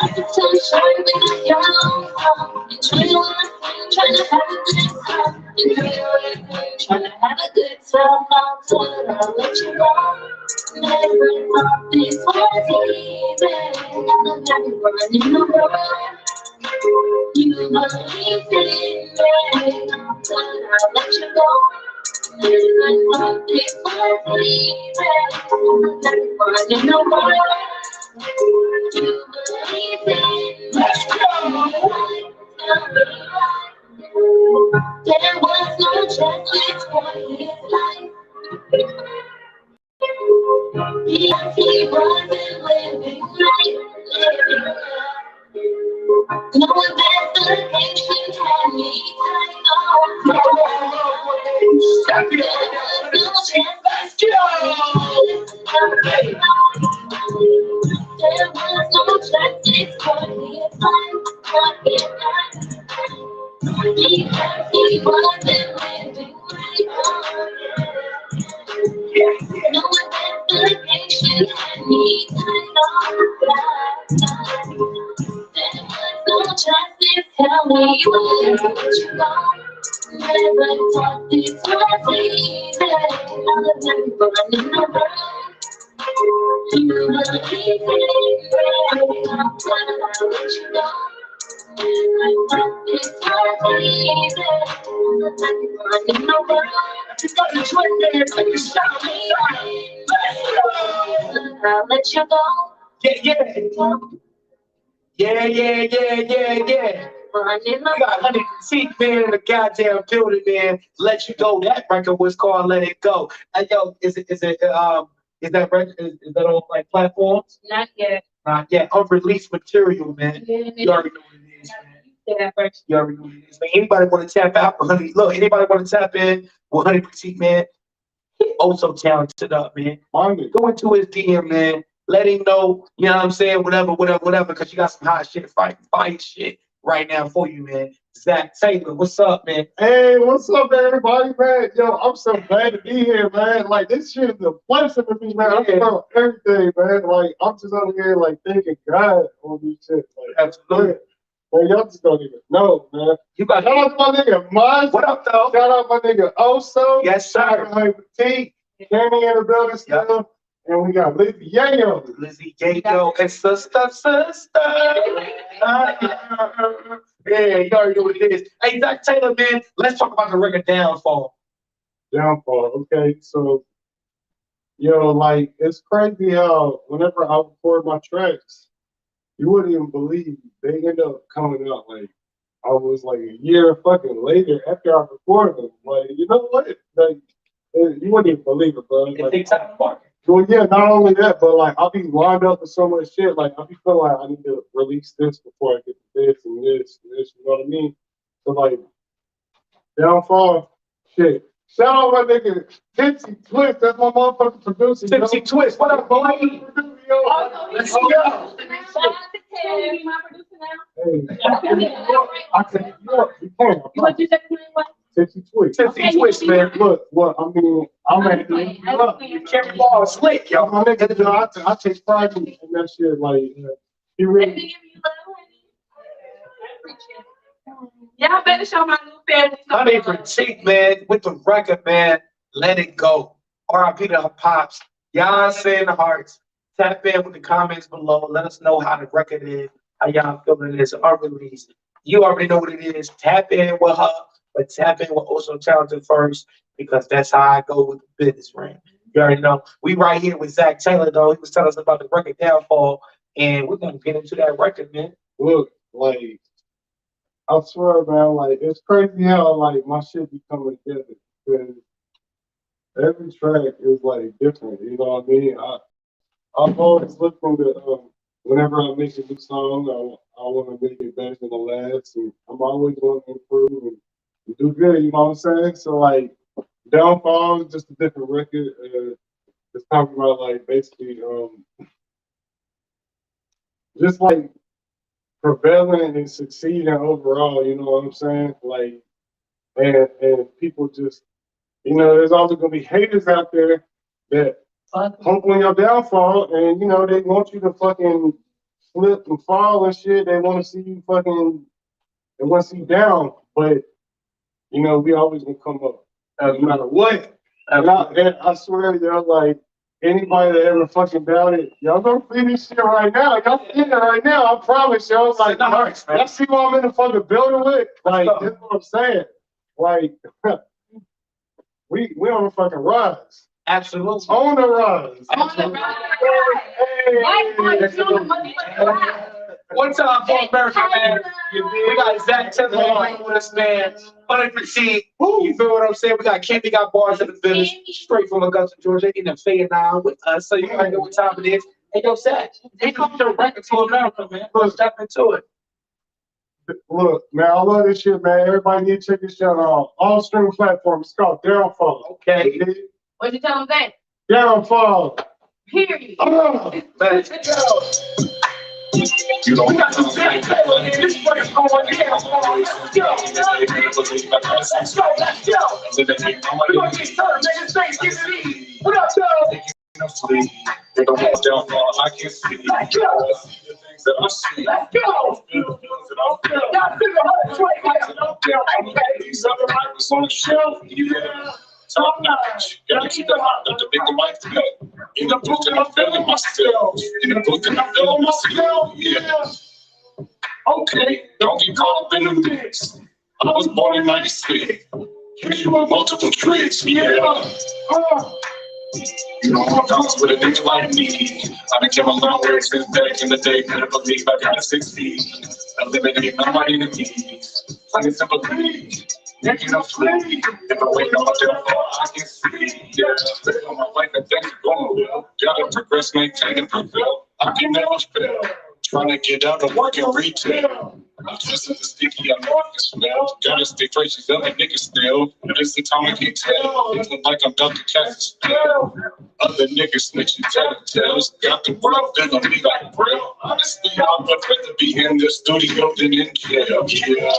I could tell you short, we got your own home. And trying to understand, trying to have a good time. And trying to have a good time. I'll tell it, I'll let you go. Never thought this was easy. I'm never running the world. You believe in me, but I'll let you go. Never thought this was easy. I'm never running the world. You believe in me. Let's go. There was no checklist for his life. He wasn't living right. No investigation had me tight on. There was no chance. Let's go. There was no justice for his life. He wasn't living right. No investigation had me tight on. There was no justice, tell me where you go. Never thought this was easy. I've never running around. You believe in me, I'll let you go. Never thought this was easy. I've never running around. You got the joint there, take a shot. Let's go. I'll let you go. Yeah. We got HoneyPetite, man, in the goddamn building, man. Let You Go. That record was called Let It Go. And yo, is that record, is that on like platforms? Not yet. Not yet. Unreleased material, man. Yeah, You already know what it is, man. that first. You already know what it is, man. Anybody want to tap out with Honey? Look, anybody want to tap in with HoneyPetite, man? He also talented up, man. Go into his DM, man. Let him know, you know what I'm saying? Whatever, because you got some hot shit, fight shit right now for you, man. Zach Taylor, what's up, man? Hey, what's up, everybody, man? Yo, I'm so glad to be here, man. Like, this shit is a blessing to me, man. I'm about everything, man. Like, I'm just over here, like, thanking God on this shit. Like, Absolutely. Man, y'all just don't even know, man. You got shout out to my nigga Maz. What up, though? Shout out my nigga Oso. Yes, sir. Shout out to HoneyPetite. Cammy in the building still. Yep. And we got Lizzie Yayo. Lizzie Yayo and sister. Yeah, you already know what it is. Hey, Zach Taylor, man, let's talk about the record Downfall. Okay. So, yo, like, it's crazy how whenever I record my tracks, you wouldn't even believe they end up coming out like I was like a year fucking later after I recorded them. Like, you know what? Like, you wouldn't even believe it, bro. It takes time to market. Well, yeah, not only that, but like I'll be lined up with so much shit. Like I'll be feeling like I need to release this before I get to this and this and this. You know what I mean? So like, Downfall, shit. Shout out my nigga Tipsy Twist. That's my motherfucking producer. Tipsy Twist, what up, boy? Let's go. Shout out to Ted. Be my producer now. I can. You can. What you say? What? Tipsy Twist. Tipsy Twist, man. Look, what I mean, I'm at You can't ball slick, yo. my nigga, you know, I take pride in that shit. Like, he really. Y'all better show my new family HoneyPetite, man, with the record, man. Let It Go. R.I.P. to her pops. Y'all send hearts. Tap in with the comments below. Let us know how the record is, how y'all feeling it's unreleased. You already know what it is. Tap in with her, but tap in with Also Talented first, because that's how I go with the business, man. You already know. We right here with Zach Taylor, though. He was telling us about the record Downfall, and we're gonna get into that record, man. Look, like, I swear, man, like, it's crazy how, like, my shit be coming together, because every track is, like, different, you know what I mean? I'm always looking to, whenever I make a new song, I want to make it better than the last, and I'm always wanting to improve and do good, you know what I'm saying? So, like, Downfall is just a different record. It's talking about, like, basically, just, like, prevailing and succeeding overall, you know what I'm saying? Like, and people just, you know, there's always gonna be haters out there that hope on your downfall, and you know they want you to fucking slip and fall and shit. They want to see you fucking, they want to see you down, but you know we always gonna come up no matter what. And I swear, yo, like, anybody that ever fucking doubted, y'all gonna see this shit right now. Y'all seeing it right now. I promise y'all. Like, y'all see what I'm in the fucking building with? Like, that's what I'm saying. Like, we on the fucking rise. Absolutely. On the rise. One time for America, man. We got Zach Taylor on with us, man. HoneyPetite. You feel what I'm saying? We got Cammy Got bars in the village, straight from Augusta, Georgia, in the Fayette now with us. So you already know what time it is. Hey, yo, Zach, they come to record to America, man. Let's step into it. Look, man, I love this shit, man. Everybody need to check this shit out. All streaming platforms. It's called Downfall. Okay. What you tell them that? Downfall. Period. Let's go. We got some Zach Taylor in this place going down. Let's go. Let's go. We're going to get started, man. This thing's getting easy. What up, though? They don't want downfall, I can see. Let's go. The things that I see. Let's go. The things that I feel. Y'all feel the hearts right now. These other rappers on the shelf, yeah. Top notch. Gotta keep it hot, got to make the mic feel. In the book and I'm feeling myself. In the book and I'm feeling myself, yeah. Okay, don't get caught up in the mix. I was born in '96. You were multiple tricks, yeah. You know what comes with a nigga like me. I done came a long way since back in the day. Couldn't believe I got a 60. Eliminate my enemies. Plain simply. Making a flea. If I wake up till I can see. Yeah, bet on my life and things are going well. Gotta progress, maintain and prevail. I can never fail. Trying to get out of work and retail. I'm just as sticky, I know I can smell. Gotta stay fresh, she's other niggas still. But it's the time I can tell. It look like I'm Dr. Cass's spell. Other niggas snitching tattletales. Got the world feeling me like braille. Honestly, I would rather be in the studio than in jail. Yeah.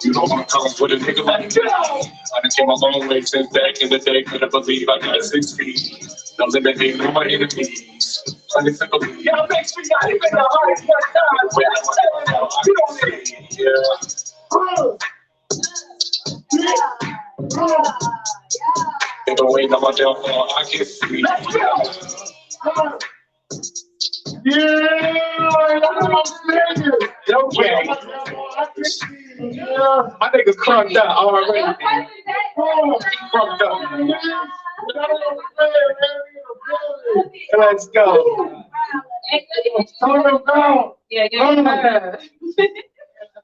You know what comes with a nigga like that. I done came a long way since back in the day. Couldn't believe I got 6 feet. No limiting on my enemies. Plain simply. Yeah, makes me not even the hardest one time. You don't need. Yeah. In the way that my downfall, I can see. Let's go. Yeah, that's what I'm saying. Okay. My nigga crunked up already. Crunked up. Let's go. Yeah,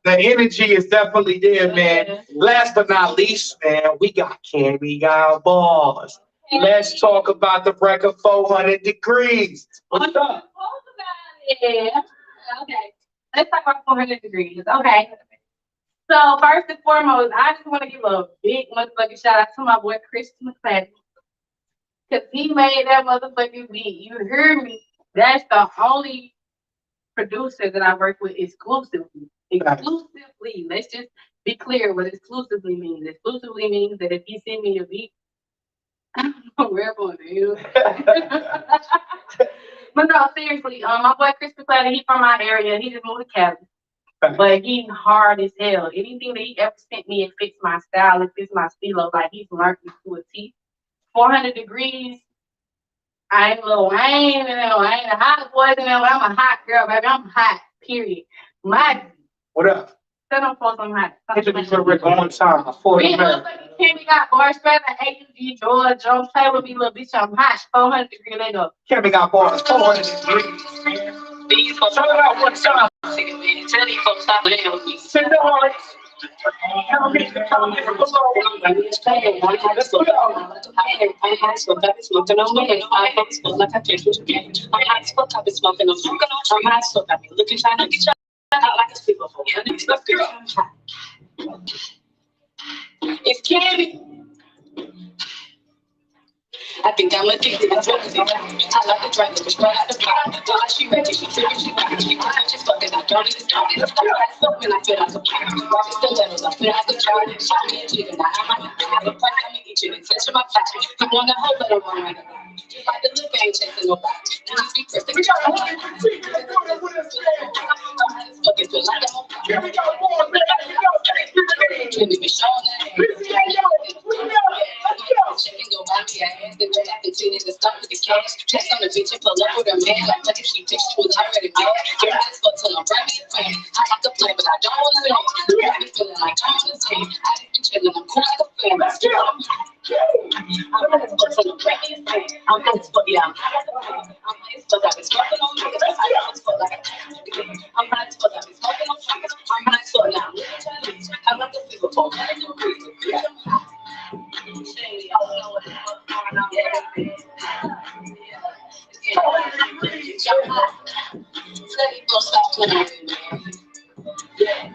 The energy is definitely there, man. Last but not least, man, we got Cammy Got Barz. Let's talk about the record 400 degrees. What's up? Yeah. Okay. Let's talk about 400 degrees. Okay. So first and foremost, I just want to give a big motherfucking shout out to my boy Chris McClatchy. Cause he made that motherfucking beat. You hear me? That's the only producer that I work with exclusively. Exclusively. Let's just be clear what exclusively means. Exclusively means that if he send me a beat, I don't know where I'm going to use. But no, seriously, my boy Chris McClatchy, he from my area. He just moved to Cali. But he's hard as hell. Anything that he ever sent me, it fits my style, it fits my stilo. Like he's marked me to a T. 400 degrees. I ain't Lil Wayne, I ain't a hot boy, I'm a hot girl, baby. I'm hot, period. My What up? Set on post, I'm hot. Introduce your record one time before We you marry. motherfucking Cammy Got Barz, better AUG, George, don't play with me, little bitch. I'm hot. 400 degrees, let go. Cammy Got Barz, 400 degrees. These folks talk about one time. Tell these folks stop playing with me. Sit down. It's Cammy. I think I'm addicted to drugs. I like the drink, but right out the pot. While she ready, she took it, she got she just fucking. I don't even stop it. I fuck when I feel like a parent. Robbing stilettos, I feel like a child. Shot me a chicken, now I might have a price. I'm eat chicken, touching my passion. I want to hold it around right now. Just like the liquor ain't chasing nobody. And just be first. We try to hold it. Fucking feel like I'm on fire. Can't even show that. Chicken go buy me a ass, then go back and see this and start with the cash. Chest on the bitch and pull up with her man. Like, what if she thinks she was already mad? Girl, I just fuck till I'm right in frame. I like to play, but I don't want to play. I be feeling like I'm on the team. I just be chilling, I'm cool like a fan. I'm hot as fuck till I'm right in frame. I'm hot as fuck, yeah, I'm hot as fuck. I'm hot as fuck, I've been smoking on me. I'm hot as fuck, like I'm hot as fuck, I've been smoking on me. I'm hot as fuck, now I'm living Chinese. I like to feel a phone, I don't breathe. I'm hot. Shady, I don't know what the fuck going on. Steady, don't stop playing with me, man. Yeah.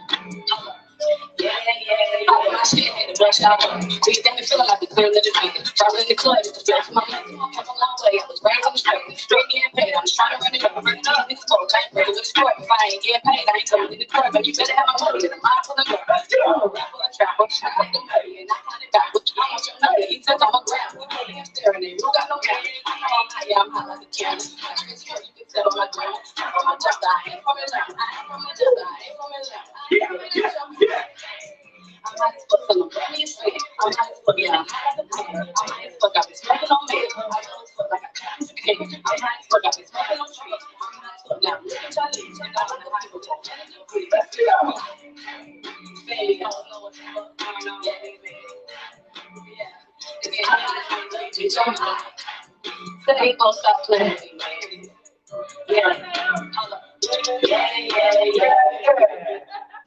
My shit had to brush out. We got me feeling like the clear little finger. Driving in the club, it's the feel for my life. I come a long way, I was right on the straight. Straight getting paid, I'm just trying to run it up. These niggas talk, I ain't ready to sport. If I ain't getting paid, I ain't coming in the club. And you better have my money, and I'm out for the girl. I'm a rapper, a trapper, I like the money, and I got it backwards. I want your number, he took on my ground. We really am staring at you, got no camera. I'm hot like a camera. My tricks hurt, you can tell on my ground. I'm from my job, I ain't from Atlanta. I ain't from my job, I ain't from Atlanta. I'm hot as fuck, so I'm ready to say it. I'm hot as fuck, yeah, I'm hot as fuck. I'm hot as fuck, I've been smoking on me. I'm hot as fuck, like a cat. I'm hot as fuck, I've been smoking on trees. I'm hot as fuck, now I'm living Chinese. I'm hot as fuck, people talk. Let's go. Baby, I don't know what the fuck going on. Yeah, baby. Yeah. So ain't gonna stop playing with me, man. Yeah. Yeah.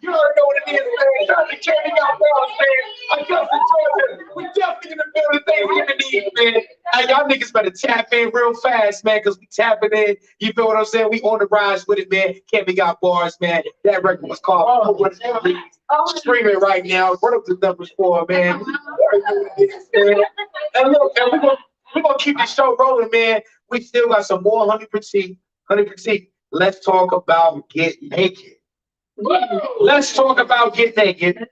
You already know what it is, man. Trying to carry out balls, man. Augusta, Georgia. We definitely in the building. Thing we in the need, man. Hey, y'all niggas better tap in real fast, man, because we tapping in. You feel what I'm saying? We on the rise with it, man. Cammy Got Bars, man. That record was called Streaming right now. What up the numbers for, man? And look, and we're gonna keep this show rolling, man. We still got some more HoneyPetite. HoneyPetite. Let's talk about Get Naked. Let's talk about Get Naked.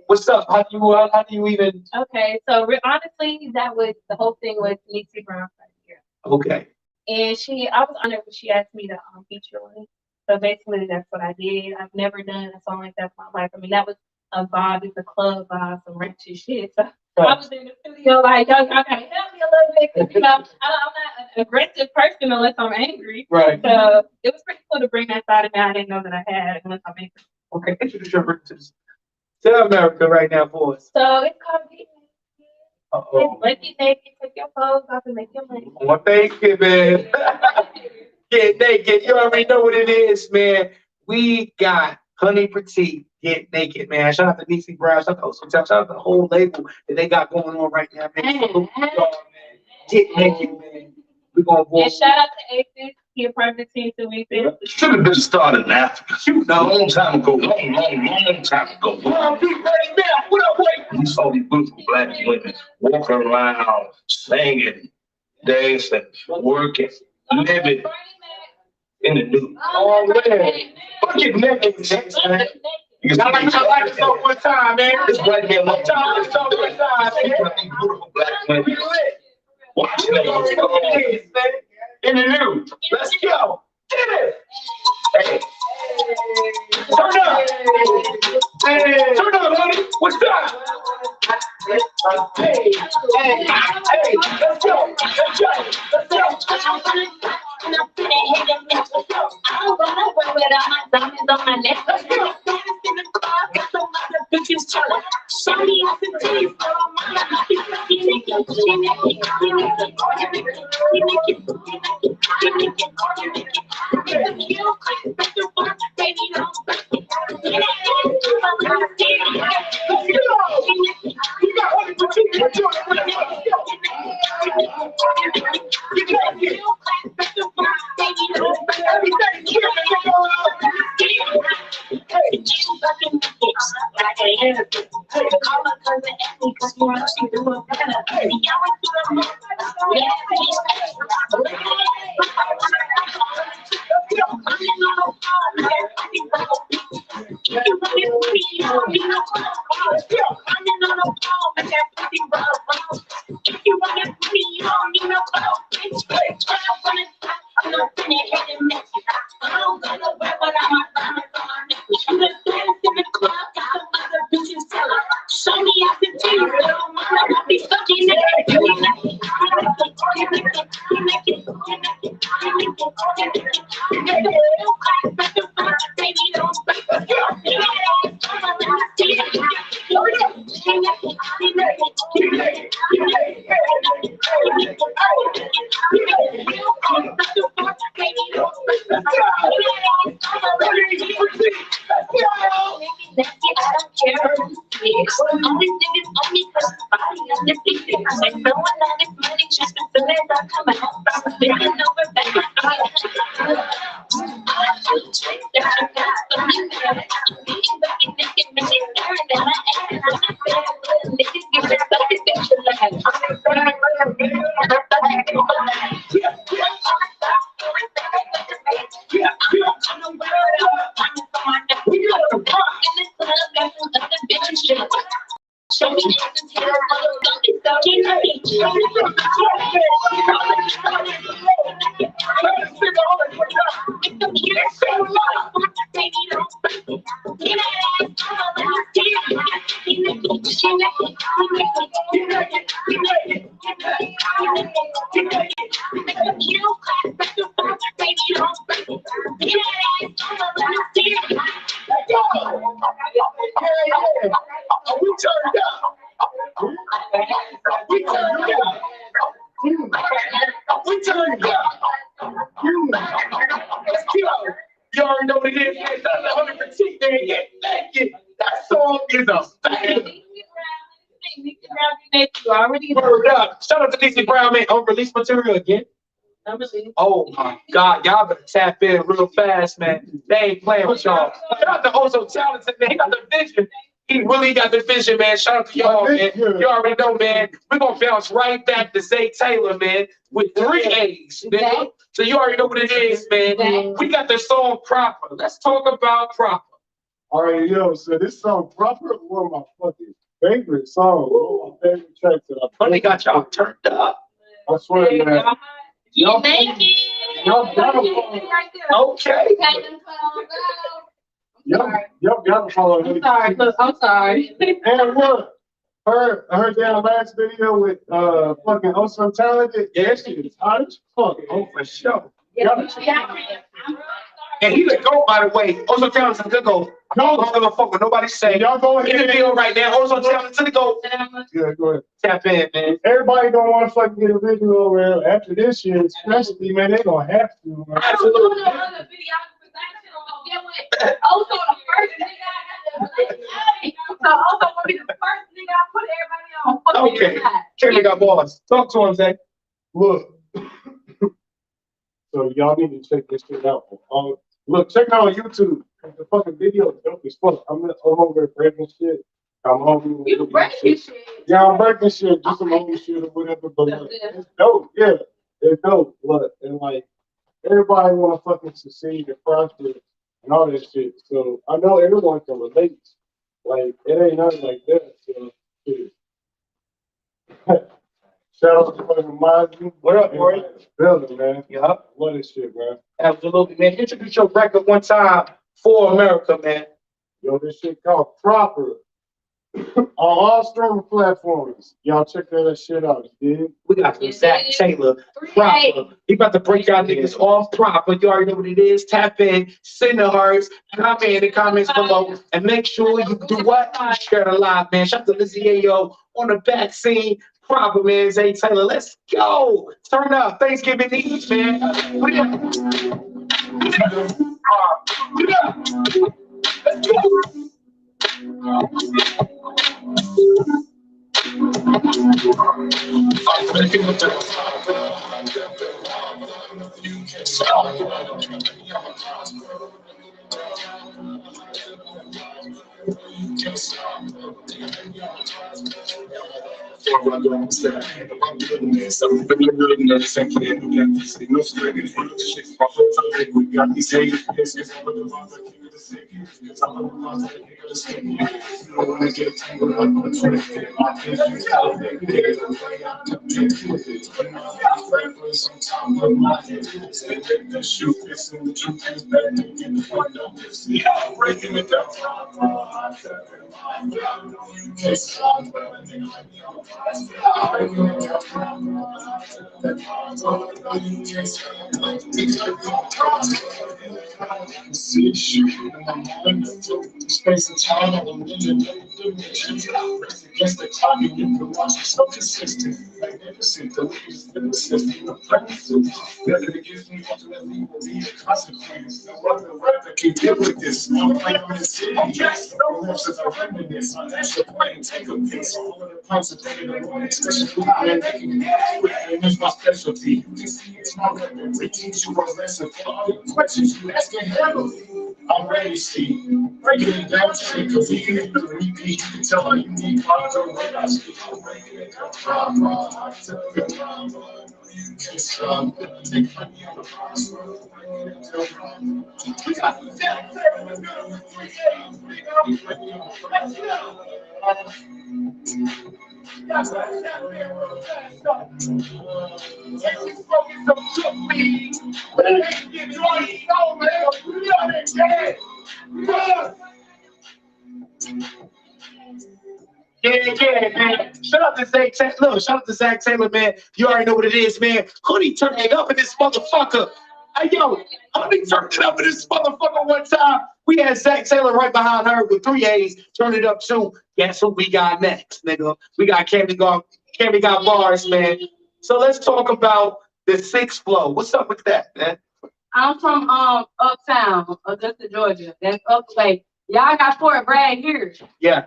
What's up? How do you even? Okay, so honestly, the whole thing was me super on here. Okay. And I was honored when she asked me to feature on it. So basically, that's what I did. I've never done a song like that in my life. I mean, that was a vibe, it's a club vibe, some ratchet shit. So I was in the studio like, y'all gotta help me a little bit, because I'm not an aggressive person unless I'm angry. Right. So it was pretty cool to bring that side of me I didn't know that I had unless I'm angry. Okay, introduce your record to this. Tell America right now for us. So it's called Get Uh-oh. Naked. Get naked, take your clothes off and make your money. On Thanksgiving. Get Naked. You already know what it is, man. We got HoneyPetite. Get Naked, man. Shout out to DC Brown. Shout out to the whole label that they got going on right now, man. So, man. Get Naked, man. We're going to And shout out to Aces. He a part of the team too. We've been. Should have been started in Africa. You know, long time ago. Long time ago. Well, be ready now. What up, wait? We saw these beautiful black women walking around, singing, dancing, working, living in the nude. Oh, man. Get Naked, man. Y'all like it so one time, man. This black man One time, it's so one time, man. these beautiful black women. We lit. Watching them. In the nude. Let's go. Get it. Hey, Turn up. Hey. Turn up, honey. What's up? Hey. Hey. Let's go. Let's go. Let's go. And I'm finna hit him next. I don't wanna work without my diamonds on my neck. Let's go. In the car, got some other bitches chillin'. Show me how to do it, so I'm happy. man. Yeah, thank you. That song is a banger. Already. Word up. Shout out to DC Brown, man. Unreleased material again. Oh my God, y'all better tap in real fast, man. They ain't playing with y'all. Shout out to Also Talented, man. He got the vision. He really got the vision, man. Shout out to y'all, man. You already know, man. We're gonna bounce right back to Zay Taylor, man, with 3 A's, nigga. So you already know what it is, man. We got the song Proper. Let's talk about Proper. All right, yo, so this song, Proper, one of my fucking favorite songs. One of my favorite tracks that I've But they got y'all turned up. I swear, man. You make it. Y'all gotta follow. Okay. Y'all gotta follow. I'm sorry. And what? Her damn last video with fucking Also Talented. Yeah, she is hot as fuck. Oh, for sure. Y'all- And he the GOAT, by the way. Also Talented to the GOAT. I don't give a fuck what nobody say. Y'all go In the ahead. video right now. Also Talented to the GOAT. Yeah, go ahead. Tap in, man. Everybody don't want to fucking get a visual, man. After this year, especially, man, they gonna have to, man. Absolutely. Also, the first nigga I got to so also gonna be the first nigga I put everybody on. Okay. Cammy Got barz. Talk to him, Zay. Look. So y'all need to check this shit out. Look, check it out on YouTube. The fucking video is dope as fuck. I'm over there breaking shit. I'm over You breaking shit. Yeah, I'm breaking shit, just some old shit or whatever. But like, it's dope. Yeah, it's dope. Look, and like everybody want to fucking succeed and prosper and all that shit. So I know everyone can relate. Like it ain't nothing like that. So shit. Shout out to fucking Mozzie. What up, boy? Building, man. Yup. Love this shit, man. Absolutely, man. Introduce your record one time for America, man. Yo, this shit called Proper. On all streaming platforms. Y'all check that shit out, dude. We got some Zach Taylor. Proper. He about to break y'all niggas off Proper. You already know what it is. Tap in, send the hearts, comment in the comments below, and make sure you do what? Share it live, man. Shout out to Lizzie Ayo on the back scene. Proper, man. Zay Taylor. Let's go. Turn up. Thanksgiving Eve, man. What do you Let's go. Space and time, I'm against the clock, and you can watch it so consistent. Magnificent, the leaders, the system, the preferences. Better to give me ultimately will be the consequence. No other rapper can deal with this. I'm playing on the city. Yes, no lips as I reminisce. On extra plane, take a piece. All of the concentrated on one expression. And it's my specialty. You can see it's my weapon. We teach you a lesson for all the questions you ask and handle. I'm ready, Steve. Breaking it down to you, because even if you repeat, you can tell how you need part of the way I speak. I'm breaking it down to you can strong. Take money on the cross. We got the death. That's yeah, man. Shout out to Zach Taylor. Look, shout out to Zach Taylor, man. You already know what it is, man. Honey turned it up in this motherfucker. Hey, yo, Honey turned it up in this motherfucker one time. We had Zach Taylor right behind her with 3 A's. Turn it up too. Guess who we got next, nigga? We got Cammy Got barz, man. So let's talk about the 6 flow. What's up with that, man? I'm from Uptown, Augusta, Georgia. That's up like Y'all got Fort Bragg here. Yeah.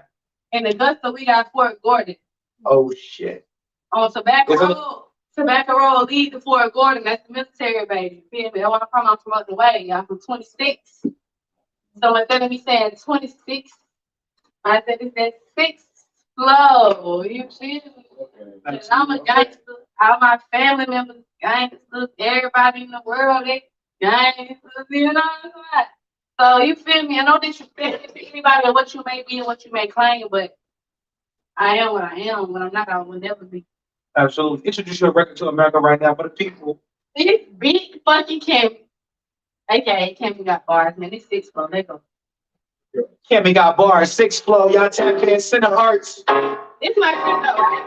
In Augusta, we got Fort Gordon. Oh shit. On Tobacco Road leads to Fort Gordon. That's the military base. You feel me? That's where I'm from the way. Y'all from 26. So instead of me saying 26, I said it's that 6 flow. You feel me? And I'm a gangster. All my family members gangsters. Everybody in the world, they gangsters. You know what I'm saying? So you feel me? I know disrespect to anybody or what you may be and what you may claim, but I am what I am. What I'm not, I will never be. Absolutely. Introduce your record to America right now for the people. This big fucking Cammy, aka Cammy Got Barz, man. This 6 flow. They go. Cammy Got Barz, 6 flow. Y'all tap in, send the hearts. It's my shit though, right?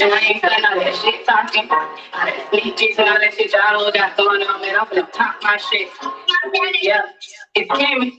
And I ain't saying all that shit talking. All that sneak peeks and all that shit y'all got going on, man. I'm gonna talk my shit. Yeah, it's Cammy.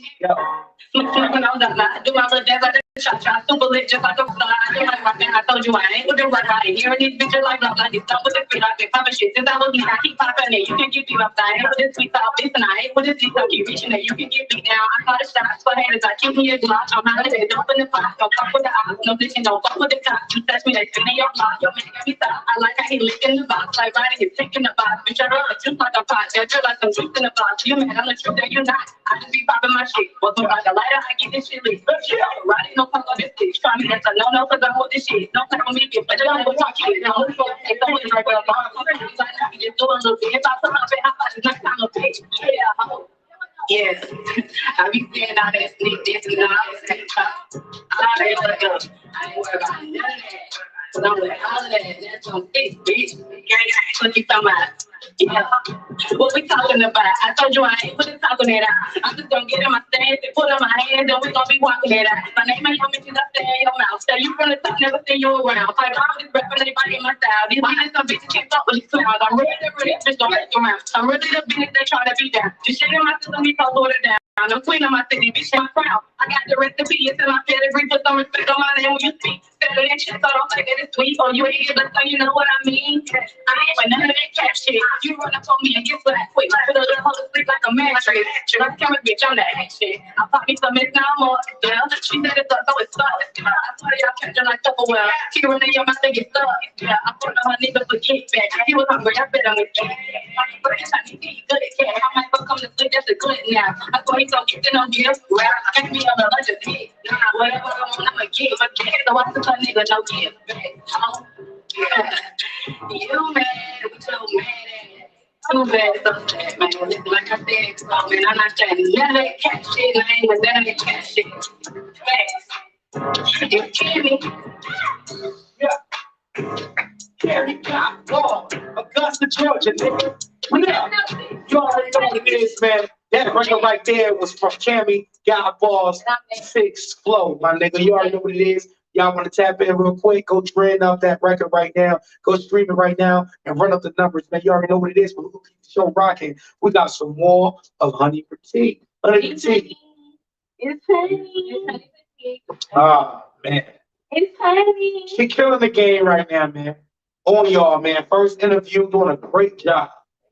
When I was out, I do my little dance like a cha-cha, super lit just like a fly. I do like my thing, I told you I ain't with the right. I ain't hearing these bitches like blah blah. These stuff with the feet, I've been popping shit since I was little. I keep popping it, you can get beat up. I ain't with this sweet sauce, this and I ain't with this deep. I keep reaching it, you can get beat down. I call the shots for haters, I keep me a Glock. I'm out of there, don't in the pot, don't fuck with the ops, no bitch, don't fuck with the cops. You touch me, they spin in your block, your man got me stop. I like how he licking the box, like riding his pick in the box. Bitch, I roll a juice like a pot, yeah, feel like some juice in the box. You mad, I'm the truth that you not. I just be popping my shit. Welcome by the lighter, I get this shit lit. Riding no fuck on this bitch. Try me, that's a no-no, cause I'm with this shit. Don't play with me, bitch, but you don't know talk shit. I'm with folks, they come with right well. I'm just doing a little bit. If I put my bed, how about this next time a bitch? Yeah, ho. Yes, I be saying all that sneak this and all that sneak talk. All that look up. I ain't worried about none of that. Cause I'm with all of that. That's on thick, bitch. Gang, what you talking about? Yeah. What we talking about? I told you I ain't put it talking it out. I'm just gonna get in my stance and put in my hands and we gonna be walking it out. My name ain't gonna mention nothing in your mouth. Say you from the top, never seen you around. Like I'm just rapping anybody in my style. These lines, some bitches can't fuck with these clowns. I'm really the bitch, don't make you around. I'm really the bitch they try to be down. This shit in my system, we so loaded down. I'm queen of my city, bitch, my crown. I got the recipe, it's in my pedigree, put some respect on my name when you speak. Better than shit, so don't think that it's sweet. Or you ain't get but so you know what I mean. I ain't with none of that cat shit. You run up on me and get flat quick. Put a little hoe to sleep like a mattress. Trust camera, bitch, I'm the action. I pop me some mix now more. Yeah, she said it's up, so it's stuck. I told y'all catching like Tupperware. She running your mouth to get stuck. Yeah, I put on her nigga for get back. He was hungry, I bet on his cat. I need to eat good cat. I might come to sleep, that's a good now. I thought he so gifted on gifts. Well, I can't be on a bunch of dick. Nah, whatever I want, I'ma get. So I took a nigga, no gift back. Oh, yeah. You mad, we so mad at it. Too bad, so sad, man. Like I said, so, man, I'm not saying none of that cat shit. I ain't with none of that cat shit. Facts. You kidding me? Cammy Got Barz, Augusta, Georgia, nigga. You already know what it is, man. That record right there was from Cammy Got Barz, 6 flow, my nigga. You already know what it is. Y'all want to tap in real quick? Go trend up that record right now. Go stream it right now and run up the numbers, man. You already know what it is. But we're gonna keep the show rocking. We got some more of HoneyPetite. HoneyPetite. It's honey. Ah, man. It's honey. She killing the game right now, man. On y'all, man. First interview, doing a great job.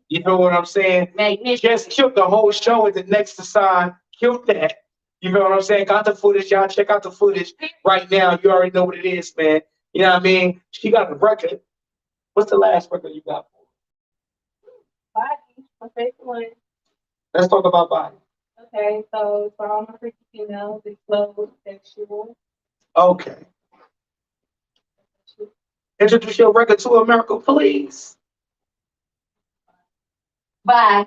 You know what I'm saying? Just killed the whole show at the next aside. Killed that. You know what I'm saying? Got the footage, y'all. Check out the footage right now. You already know what it is, man. You know what I mean? She got a record. What's the last record you got? Body, my favorite one. Let's talk about Body. Okay, so for all my freaky females, it's slow, sexual. Okay. Introduce your record to America, please. Bye.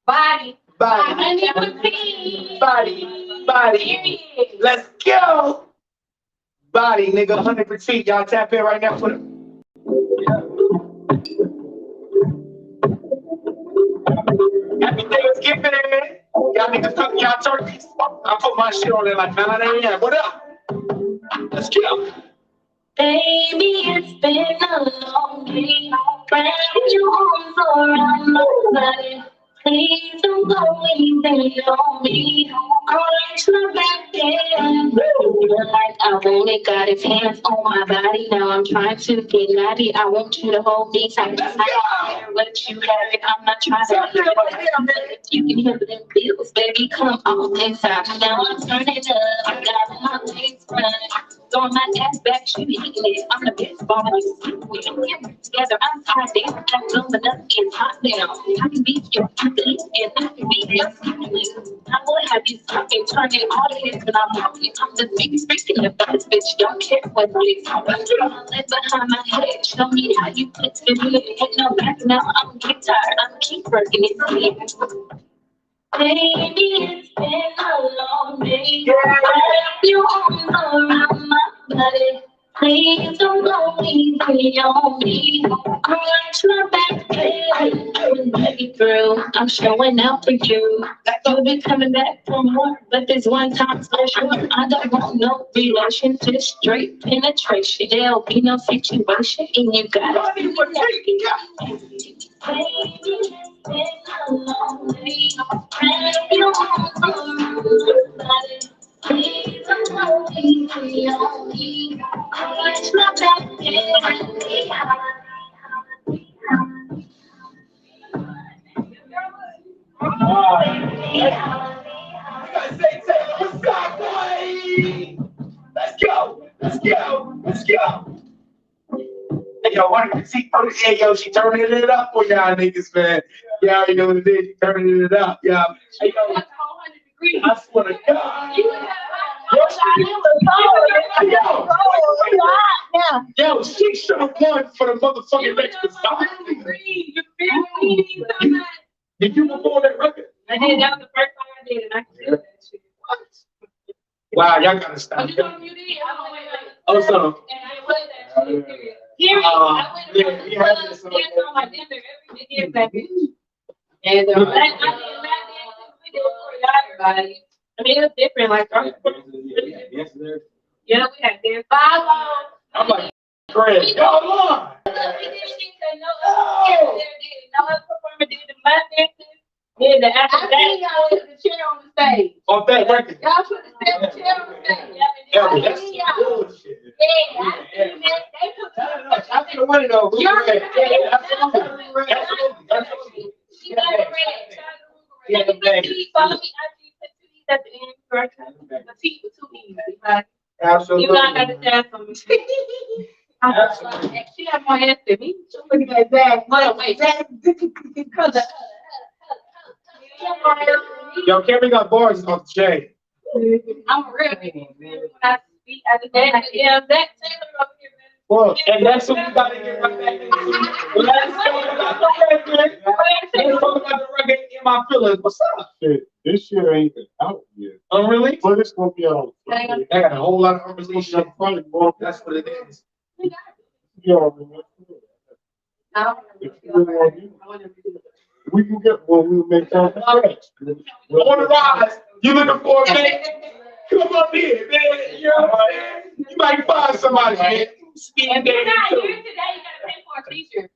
Body. Body. HoneyPetite. Body. Body. Let's go. Body, nigga. HoneyPetite. Y'all tap in right now for them. Happy Thanksgiving. Y'all niggas cook y'all turkeys. I put my shit on there like 9 a.m. What up? Let's go. Baby, it's been a long day. Wrap your arms around my body. Please don't go easy on me. Arch my back and like I on it, got his hands on my body. Now I'm trying to get naughty. I want you to hold me tight. I don't care what you have it. I'm not trying to be if you can handle them bills, baby, come on inside. Now I'm turning up. I got my legs running. Throwing my ass back, she be eating it. I'm the best ball you see. We can get together. I'm tired down. I'm blowing up and hot down. I can be your athlete and I can be your athlete. I will have you talking, turning all the heads when I'm walking. I'm the biggest freaking about this bitch. Don't care what it is. I'm left behind my head. Show me how you put it in. Ain't no back now. I'm getting tired. I'm keep working it. Baby, it's been a long day. I left you arms around my body. Please don't go easy on me. Arch my back, baby, through. I'm showing out for you. You'll be coming back for more, but this one time special. I don't want no relation, just straight penetration. There'll be no situation, and you gotta be nasty. Baby, it's been a long day. You please don't go easy on me. Arch my back, baby. Let's go. Hey, yo, hey, yo, she turning it up for y'all niggas, man. Y'all already know what it is. She turning it up, y'all. Hey, yo, I swear to God. Yo, 6-1 for the motherfucking next side. Did you record that record? I did. That was the first time I did it. I killed that shit. Wow, y'all gotta stop. You told me you did. Oh, so. And I played that shit. Period. I went to dance on my dinner every day that bitch. And I did not dance video for everybody. I mean, it was different. Like, yeah, we had dance. I'm like, Craig, come on. No other performer did the my dances. Did the after that. Y'all put the chair on the stage. On that record. Y'all put the chair on the stage. That's bullshit. That's the one though. Yeah, the bag. Follow me. At the end, correct? The T with 2 E's. Absolutely. You not understand from me. She had more ass than me. Look at that bag. Wait. Yo, Cammy Got barz off the chain. I'm real. When I speak, I just yeah, that Taylor up here, man. Well, and that's what we gotta get right back into. Let's talk about the record. Let's talk about the record in my feelings. What's up? Shit, this shit ain't even out yet. Really? But it's gonna be out. I got a whole lot of conversation. Probably more. That's what it is. You already know. If you really want to, we can get one. We'll make time for scratch. On the rise. You looking for a man? Come up here, man. You know what I'm saying? You might find somebody, man. If you're not here today, you gotta pay for a t-shirt.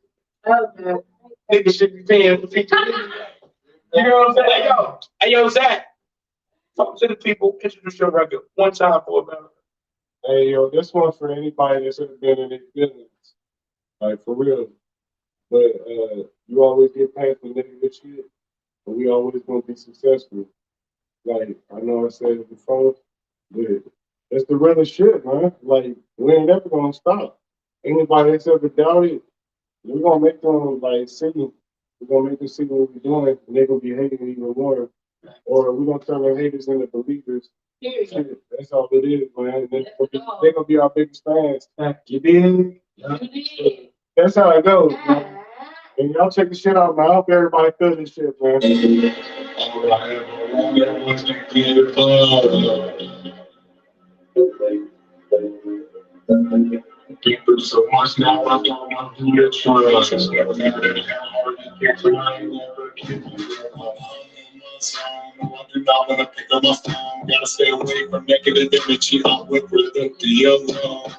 Niggas should be paying for features. You know what I'm saying? Hey, yo, Zach. Talk to the people. Introduce your record one time for America. Hey, yo, this one's for anybody that's ever been in their feelings. Like, for real. But you always get past the negative shit, but we always gonna be successful. Like, I know I said it before, but it's the realest shit, man. Like, we ain't ever gonna stop. Anybody that's ever doubted, we're gonna make them, like, see. We're gonna make them see what we're doing, and they're gonna be hating even more. Or we're gonna turn the haters into believers. Shit, that's all it is, man. They're gonna be our biggest fans. You dig? That's how it goes, man. And y'all check the shit out, man. I hope everybody feel this shit, man. People so much now, I don't want to get trust. I do not want to pick up my phone. Gotta stay away from negative energy. I'm with the alone.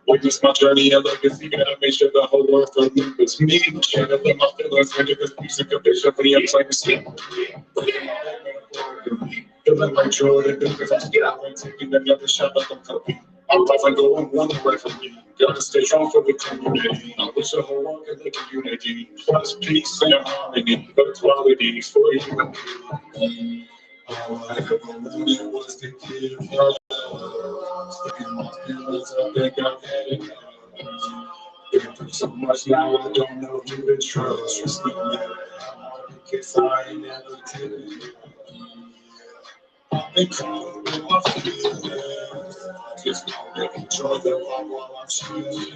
Witness my journey and legacy. Gotta make sure the whole world remembers me. Can't let my feelings into this music of vision for the upside to sleep. Feeling like Jordan because I'm still taking another shot like I'm cooking. I'm probably going one way for me. Gotta stay strong for the community. I wish the whole world could live in unity. Plus peace and harmony, better qualities for you and me. All I ever wanted was to give love. Sticking my feelings, I think I've had enough. Been through so much now, I don't know if you can trust me. Because I ain't never did. I've been caught up in my feelings. I just wanna enjoy the vibe while I'm chilling.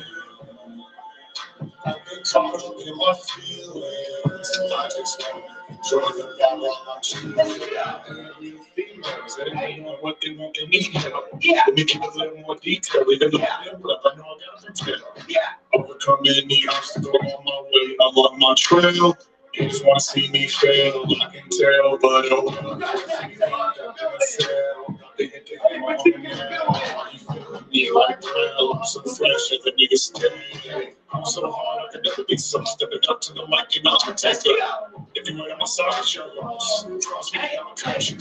I've been caught up in my feelings. I just wanna enjoy the vibe while I'm chilling. Females, they don't know what they want, they need help. Let me give a little more detail, even though I know I got to tell. Overcoming the obstacle on my way, I'm on my trail. You just wanna see me fail, I can tell, but oh, me like hell. I'm so fresh and the niggas stay. I'm so hard, I could never be so stepping up to the mic and I'll protect it. If you ain't my side, show trust me, I'm a trash you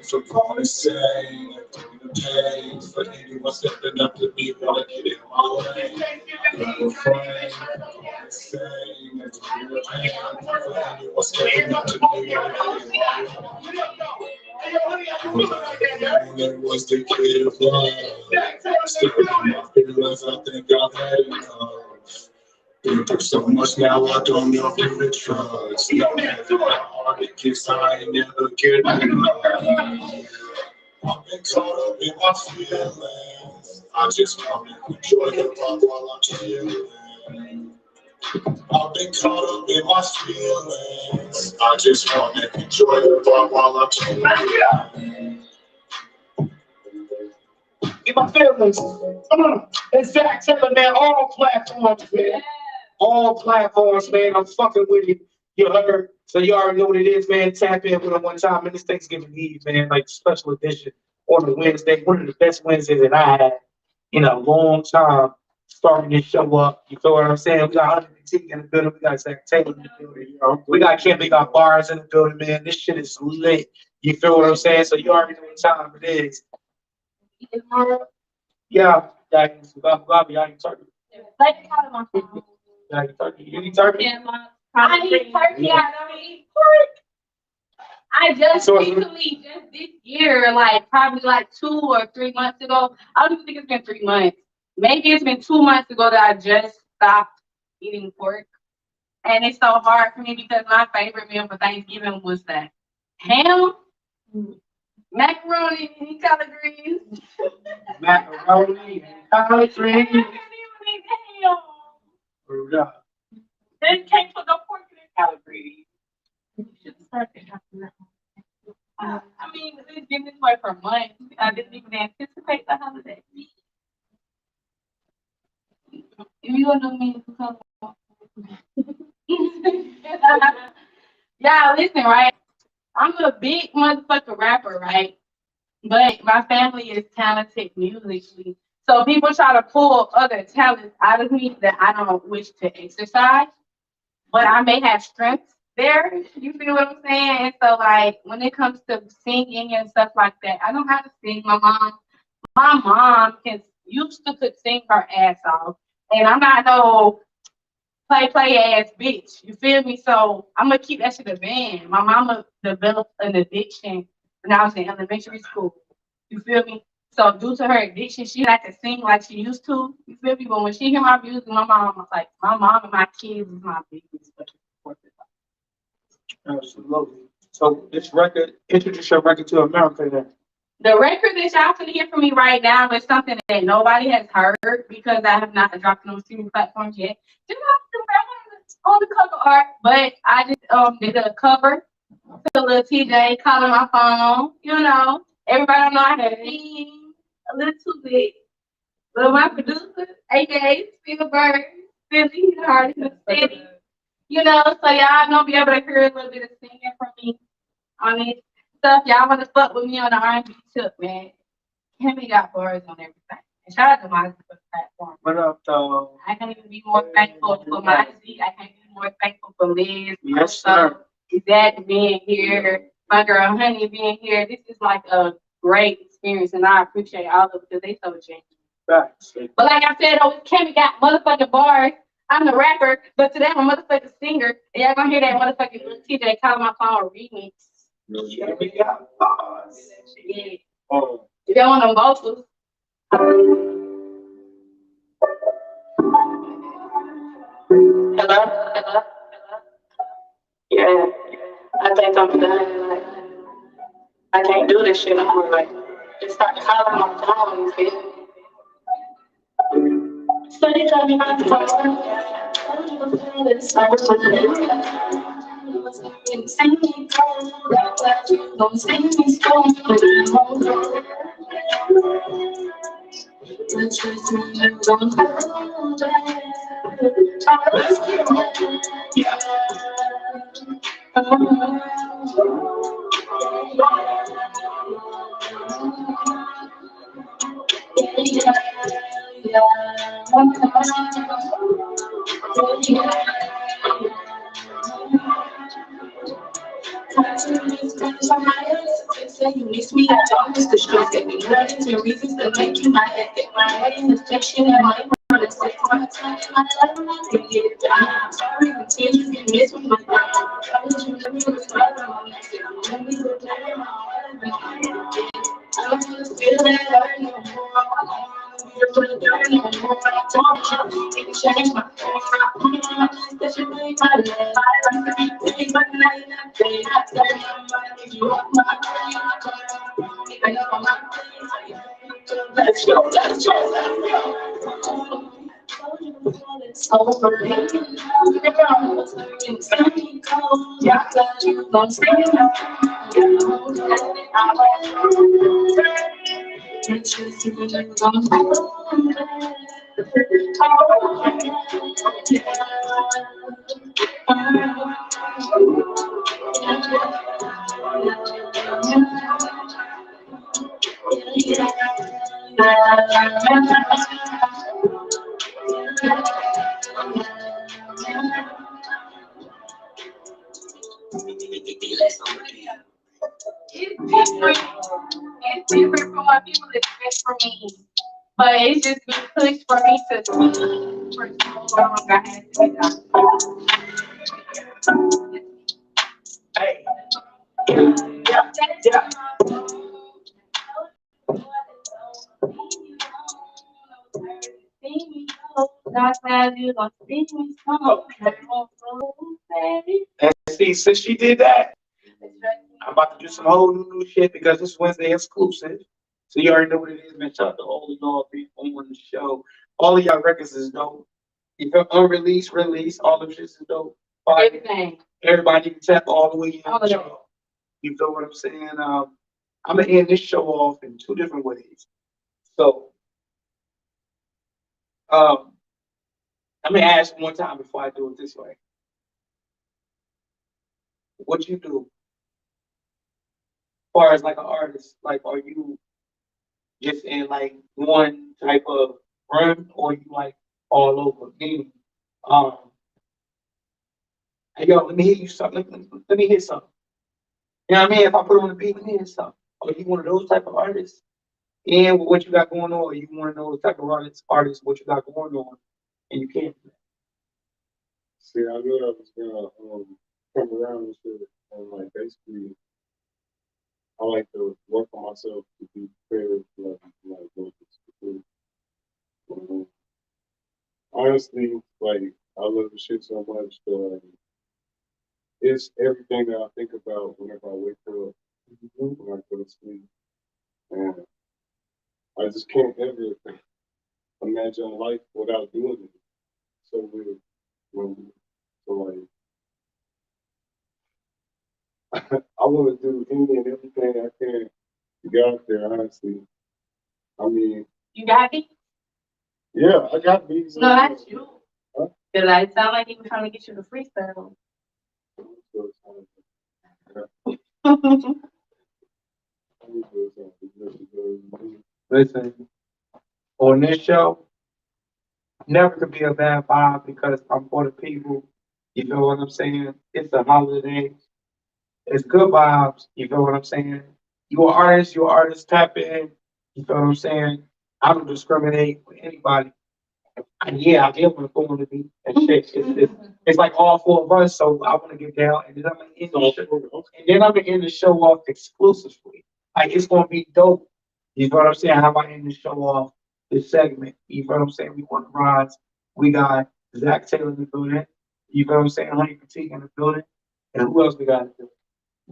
so gonna say, the pain for anyone stepping up to me, wanna get in my way. I'm afraid, saying, it's the pain for anyone stepping up to me, that was the kid of love. Sticking on my feelings, I think I've had enough. Been through so much now, I don't know if you can trust. No matter how hard it gets, I ain't never getting enough. I've been caught up in my feelings. I just want to enjoy the vibe while I'm chilling. I've been caught up in my feelings. I just want to enjoy the vibe while I'm chilling. Get my feelings. Come on. It's Zach Taylor, man. All platforms, man. All platforms, man. I'm fucking with you. You heard. So you already know what it is, man. Tap in with them one time. And this Thanksgiving Eve, man. Like special edition on a Wednesday. One of the best Wednesdays that I had in a long time. Starting this show up. You feel what I'm saying? We got HoneyPetite in the building. We got Zach Taylor in the building. We got Cammy Got barz in the building, man. This shit is lit. You feel what I'm saying? So you already know what time it is. Yeah, y'all eat turkey. Like, how am I phone? Y'all eat turkey. You eat turkey? I eat turkey, I don't eat pork. I just recently, just this year, like probably like 2 or 3 months ago, I don't even think it's been 3 months. Maybe it's been 2 months ago that I just stopped eating pork. And it's so hard for me because my favorite meal for Thanksgiving was that ham, macaroni, and collard greens. Macaroni and collard greens. Then can't put no pork in the collard greens. I mean, we've been this way for months. I didn't even anticipate the holiday. If you don't know me, come on. Yeah, listen, right? I'm a big motherfucking rapper, right? But my family is talented musically. So people try to pull other talents out of me that I don't wish to exercise. But I may have strengths there. You feel what I'm saying? And so like when it comes to singing and stuff like that, I don't have to sing. My mom used to could sing her ass off. And I'm not no play ass bitch. You feel me? So I'm gonna keep that shit a band. My mama developed an addiction when I was in elementary school. You feel me? So due to her addiction, she had to sing like she used to. You feel me? But when she hear my music, my mom and my kids is my biggest support. Absolutely. So this record, introduce your record to America then. The record that y'all can hear from me right now is something that nobody has heard because I have not dropped it on streaming platforms yet. Do not on the cover art, but I just did a cover to a little TJ calling my phone. You know, everybody know I had sing a little too big. But my producer, aka Spielberg, Philly, hard in the city. You know, so y'all gonna be able to hear a little bit of singing from me on this stuff. Y'all want to fuck with me on the R&B tip, man. Cammy Got barz on everything. And shout out to my platform. What up, though? I can't even be more thankful for my Z. I can't be more thankful for Liz. Yes, sir. Zach being here, my girl Honey being here. This is like a great experience, and I appreciate all of it because they so genuine. Facts. But like I said, oh, Cammy got motherfucking bars. I'm the rapper, but today I'm a motherfucking singer. And y'all gonna hear that motherfucking little TJ call my phone remix. Yeah, we got bars. Yeah. Oh, If y'all want them vocals. Hello? Hello? Yeah. I think I'm done. Like, I can't do this shit. I'm like, just start calling my phone, you feel me? Study tell me my phone. It's like see me come, don't see me come, you miss me, I don't miss the stress that we run into reasons that make you my ethic. My head in affection and my heart is sick. My time and my love, to get it done. I'm sorry, the tears you can miss with my brain. I wish you never was right on my message. When we were playing my heart and my heart. I don't wanna feel that hurt no more. I don't wanna feel the dirt no more. I told you, it can change my form. That should be my life. I think my night and day. I tell my mind, if you want my brain, I know my brain. Let's go, let's go, let's go. It's over. Yeah, you gon' stay now. It's different from what people expect from me. But it's just been pushed for me to be for so long. I had to be done. Hey. Yeah, yeah. That's how you gonna see me some. And see, since she did that, I'm about to do some whole new shit because it's Wednesday exclusive. So you already know what it is, man. Shout out to all of y'all people on the show. All of y'all records is dope. You feel unreleased, release, all them shits is dope. Everything. Everybody can tap all the way in. All of it. You feel what I'm saying? I'm gonna end this show off in two different ways. So, let me ask one time before I do it this way. What you do, as far as like an artist, like are you just in like one type of run, or you like all over? Meaning, hey yo, let me hear you something. Let me hear something. You know what I mean? If I put on the beat, let me hear something. Are you one of those type of artists? And with what you got going on, or you one of those type of artists, what you got going on, and you can't. see, I knew I was gonna come around and shit, and like basically, I like to work on myself to be prepared for like what it's to do. Honestly, like I love the shit so much that it's everything that I think about whenever I wake up, when I go to sleep, and I just can't ever imagine life without doing it. So weird. So like, I want to do any and everything I can to get out there. Honestly, I mean, You got me? yeah, I got beats. No, that's you. Huh? Cause I sound like he was trying to get you to freestyle. Listen, on this show, never could be a bad vibe because I'm for the people. You feel what I'm saying? It's a holiday. It's good vibes. You feel what I'm saying? you're an artist, tap in. You feel what I'm saying? I don't discriminate with anybody. And yeah, I did want to go on the beat and shit. It's like all four of us, so I want to get down, and then I'm gonna end the show, and then I'm gonna end the show off exclusively. Like it's gonna be dope. You know what I'm saying? How about end the show off this segment? You know what I'm saying? We want to rise. We got Zach Taylor in the building. You know what I'm saying? HoneyPetite in the building, and who else we got in the building?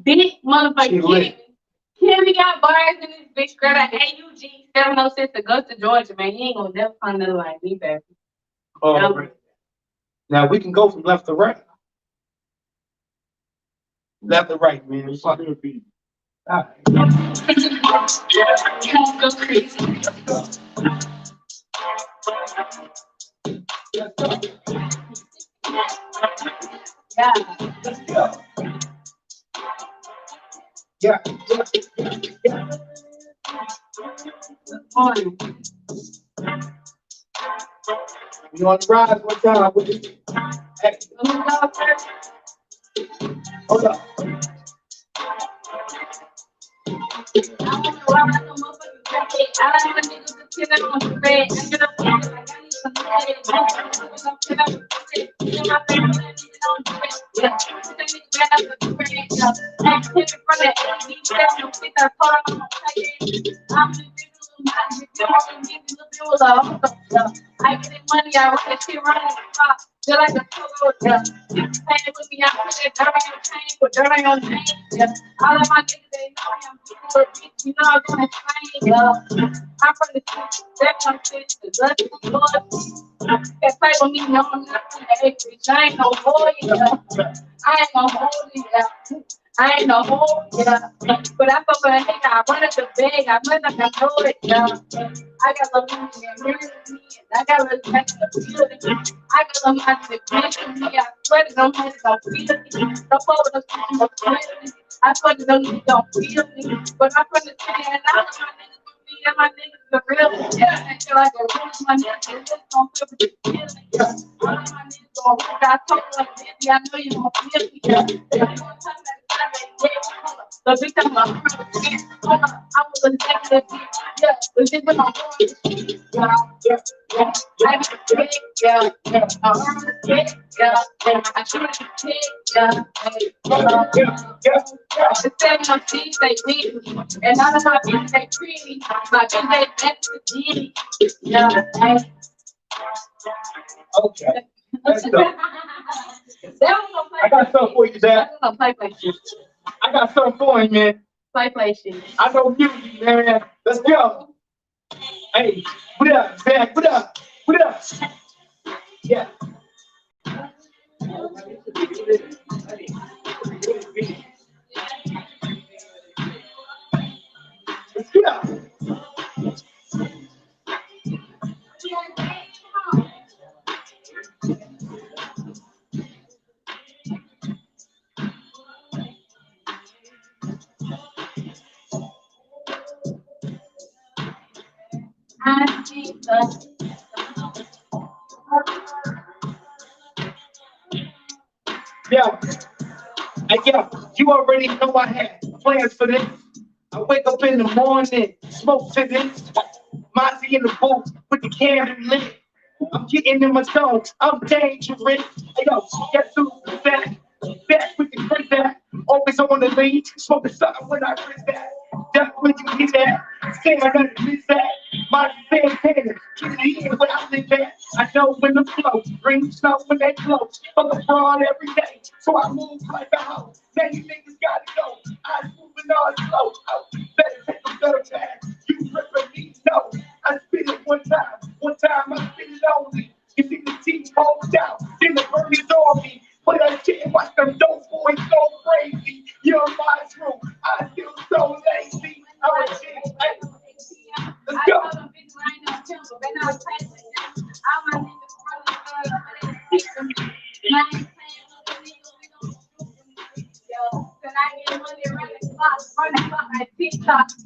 Big She motherfucking lit. Cammy got bars in this bitch, girl. That AUG 706 to go to Georgia, man. You ain't gonna never find nothing like me, baby. Right. Now we can go from left to right. Left to right, man. It's Fuck gonna be. All right. Can't go crazy. Yeah. Yeah. Morning. You on the rise? What time? What you- Hey, hold up. I get money, I run that shit running the clock. Just like a polo, yeah. You paying with me, I put that dirt on your chain, put dirt on your name, yeah. All of my niggas, they know I'm good, bitch. You know I'm gonna train, yeah. I'm from the city, that's my city, the dusty blood. That play with me, no, I'm not from the acreage. I ain't no boy, yeah. I ain't no holy, yeah. I ain't no hoe, yeah. But I fuck with a nigga, I run at the bag, I run like I know it, yeah. I got love money and married me, and I got love back in the building. I got love money that been me, I swear to them niggas don't feel me. Don't fuck with those people, don't feel me. I swear to them niggas don't feel me. But I'm from the city, and I love my niggas for me, and my niggas the real. Yeah, I feel like a real my niggas, they just don't feel me. Yeah. All of my niggas gon' work, I told you like this, I know you gon' feel me. Yeah. The bitch I'm a I was a negative bitch. Yeah, but this when I'm going to street. Yeah. I get the big, yeah. I earn the big, yeah. I shoot the big, yeah. The seven on C's, they leave me. And none of my bitches, they pretty. My bitch, they next to Diddy. Yeah. Okay. Let's go. That one gonna play. I got something for you, Zach. That one gonna play shit. I got something for you, man. Play shit. I know music, man. Let's go. Hey, what up, Zach? What up? What up? Yeah. Let's go. I see the Yeah. Hey, yeah, you already know I had plans for this. I wake up in the morning, smoke to this. Mozzie in the booth with the candle lit. I'm getting in my zone. I'm dangerous. Hey, yo, guess who's back? Back with the great that. Always on the lead. Smoking something when I read that. That's when you hear that. Say I gotta miss that. My same hand. Keep it in when I live at. I know when the flow. Bring snow when they flow. Fuck a fraud every day. So I move like a hoe. Now you niggas gotta go. I moving on slow. Oh, better take a better path. You ripping me, no. I spit it one time. One time I spit it only. You see the team hold down. Then the burn is on me. But I can't watch them dope boys go crazy. You're my true. I feel so lazy. I'm a shit. Hey, let's go.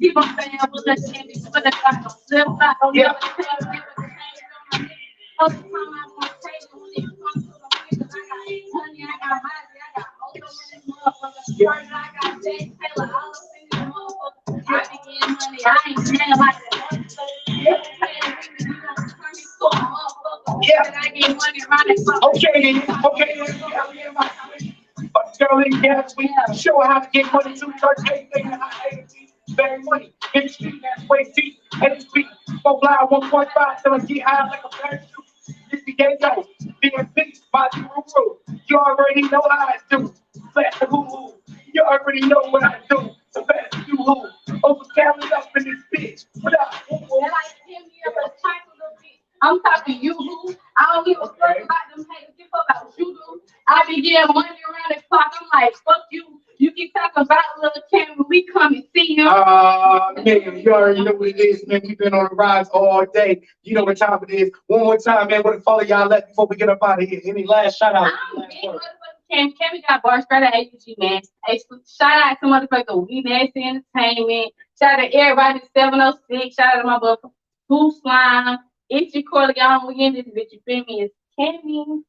Keep on saying I was a champion, but I got no slip. I don't Yeah. All the time I'm on table when it comes to the music, I got money, I got Rize, I got Ocho in this motherfucker. I got Jay Taylor, all up in this motherfucker. I be getting money. I ain't saying like Yeah. I get money running. Okay. Sterling gas, we show how to get money to church, anything that I hate. Very money, in the street, that's way deep, and the street, 4 blind, 1.5, till I get high like a parachute. This the gay go, being beat by the rule. You already know how I do. Fast the hoo. You already know what I do. So fast the hoo. Over carried up in this bitch. What up? I'm talking you, boo. I don't give a fuck about them haters. Give a fuck about you, boo. I be getting money around the clock. I'm like, fuck you. You can talk about little Cammy. We come and see you. Man, you already know what it is, man. We've been on the rise all day. You know what time it is. One more time, man. What the follow y'all left before we get up out of here? Any last shout out? Cammy got barz straight at APG, man. Hey, shout out to motherfucker We Nasty Entertainment. Shout out to everybody 706. Shout out to my brother Who Slime. Itchy Corleone. We in this bitch. You feel me? It's Cammy.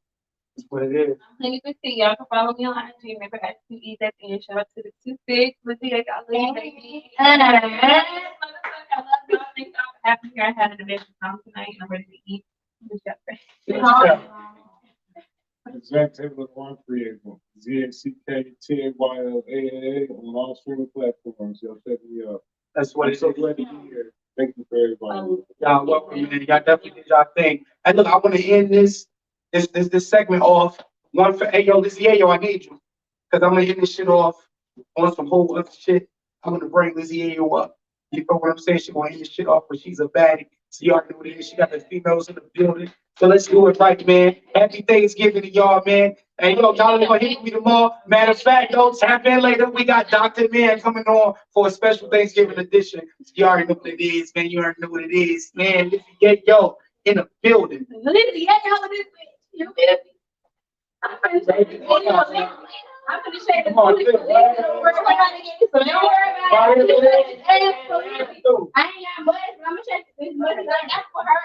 That's what it is. HoneyPetite, y'all can follow me on IG. Remember, SPEs at the end. Shout out to the 26. Let's see, I got little baby. I love y'all. Thank y'all for having me here. I had an amazing time tonight. I'm ready to eat. Exact Taylor One Creative. ZXCK10YLAA on all streaming platforms. Y'all check me out. That's what I'm it's so glad to be here. Thank you for everybody. Y'all welcome, man. Y'all definitely did y'all thing. And look, I want to end this segment off. One for Ayo, Lizzie Ayo, I need you. Because I'm gonna end this shit off on some whole other shit. I'm gonna bring Lizzie Ayo up. You know what I'm saying? She gonna end this shit off, but she's a baddie. So you already know what it is. She got the females in the building. So let's do it right, man. Happy Thanksgiving to y'all, man. And y'all gonna hit me tomorrow. Matter of fact, though, tap in later. We got Dr. Man coming on for a special Thanksgiving edition. So you already know what it is, man. You already know what it is, man. Lizzie Ayo in the building. Lizzie, yeah, y'all this bitch. You feel me? I'm gonna shake the booty. I'm gonna shake the booty. Don't worry about it. So don't worry about it. I ain't got money. I'm gonna shake this money like that's for her.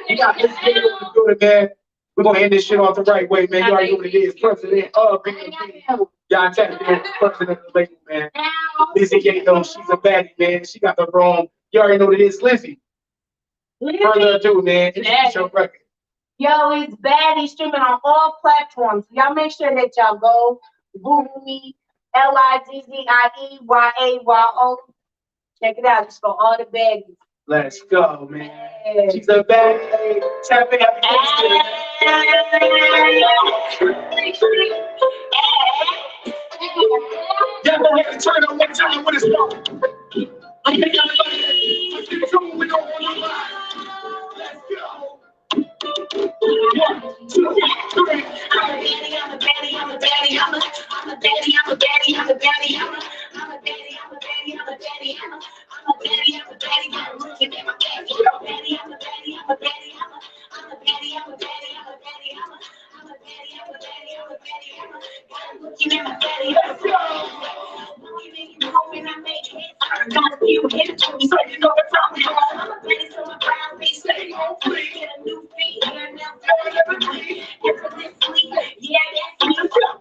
You got this video to do it, man. We're gonna end this shit off the right way, man. You already know what it is. President of BNB. Y'all tap in. President of the label, man. Lizzie Ayo, she's a baddie, man. She got the wrong. You already know what it is, Lizzie. Further ado, man. It's your record. Yo, it's Baddie streaming on all platforms. Y'all make sure that y'all go Google me, LIZZIEYAYO. Check it out. It's for all the baddies. Let's go, man. She's a baddie. Tap in. Yeah, go ahead and turn on one time when it's wrong. I think let's get to it. We don't want to lie. Let's go. 1, 2, 3. I'm a baddie, I'm a baddie, I'm a baddie, I'm a baddie, I'm a baddie, I'm a baddie, I'm a baddie, I'm a baddie, I'm a baddie, I'm a baddie, I'm a baddie, got looking at my baddie, I'm a baddie, I'm a baddie, I'm a baddie, I'm a baddie, I'm a baddie, I'm a baddie, I'm a baddie, I'm a baddie, I'm a baddie, got looking at my baddie, let's go. When you know when I make hits, I got a few hits, so you know what's up. I'm a baddie, so my brown face stay on free, get a new feet, here and now, every effortlessly, yeah, that's me.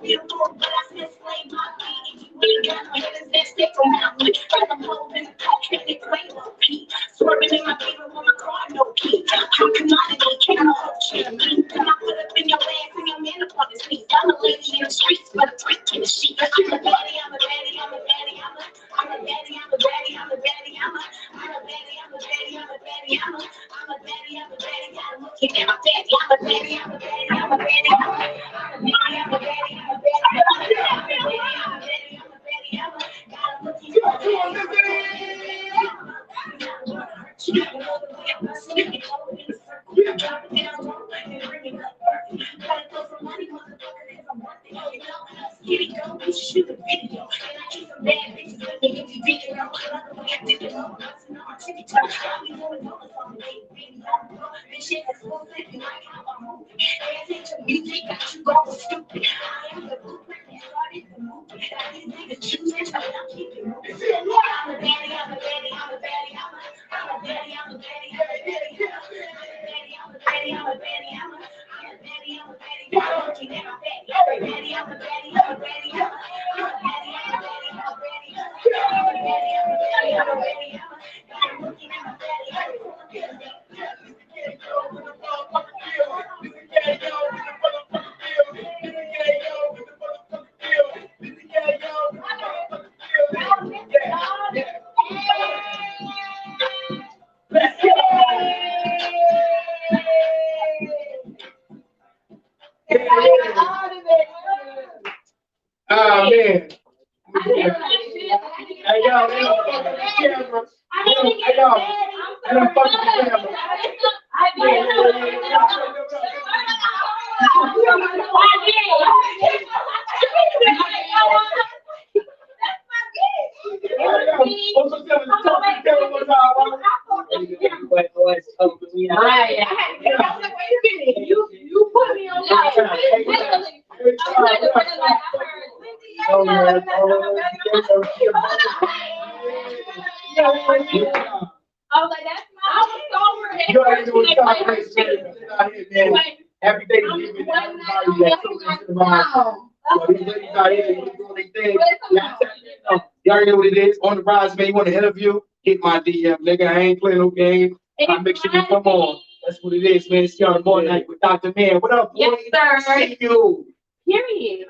Beautiful, but I still slay my feet. You ain't got no hitters that stick around me. I'm holding the coke and they play low key. Swerving in my favor with my car, no key. I'm commodity, can't hold shit. Come I put up in your ass and your man up on his feet. I'm a lady in the streets, but a freak in the sheet. I'm a baddie, I'm a baddie, I'm a baddie, I'm a baddie, I'm a baddie, I'm a baddie, I'm a baddie, I'm a baddie, I'm a baddie, I'm a baddie, I'm a baddie, gotta look at my baddie, I'm a baddie, I'm a baddie, I'm a baddie, I'm a baddie, I'm a baddie, I'm a problem. And I'm fucking with them. Right. I had to get out there. Wait a minute. You put me on I was like, that's my. You already know what time it is, man. Every day we give it to everybody that's so these ladies out here, they doing their thing. You already know what it is. On the Rize, man, you want an interview? Hit my DM, nigga. I ain't playing no game. I make sure you come on. That's what it is, man. It's y'all morning night with Dr. Man. What up, boy? Yes, sir. See you. Period.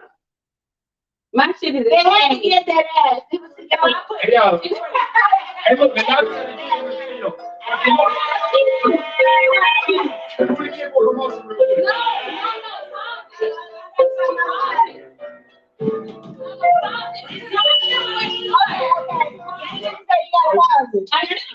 My shit is. They had to get that ass. It was Hey, yo. Hey, look, man. I just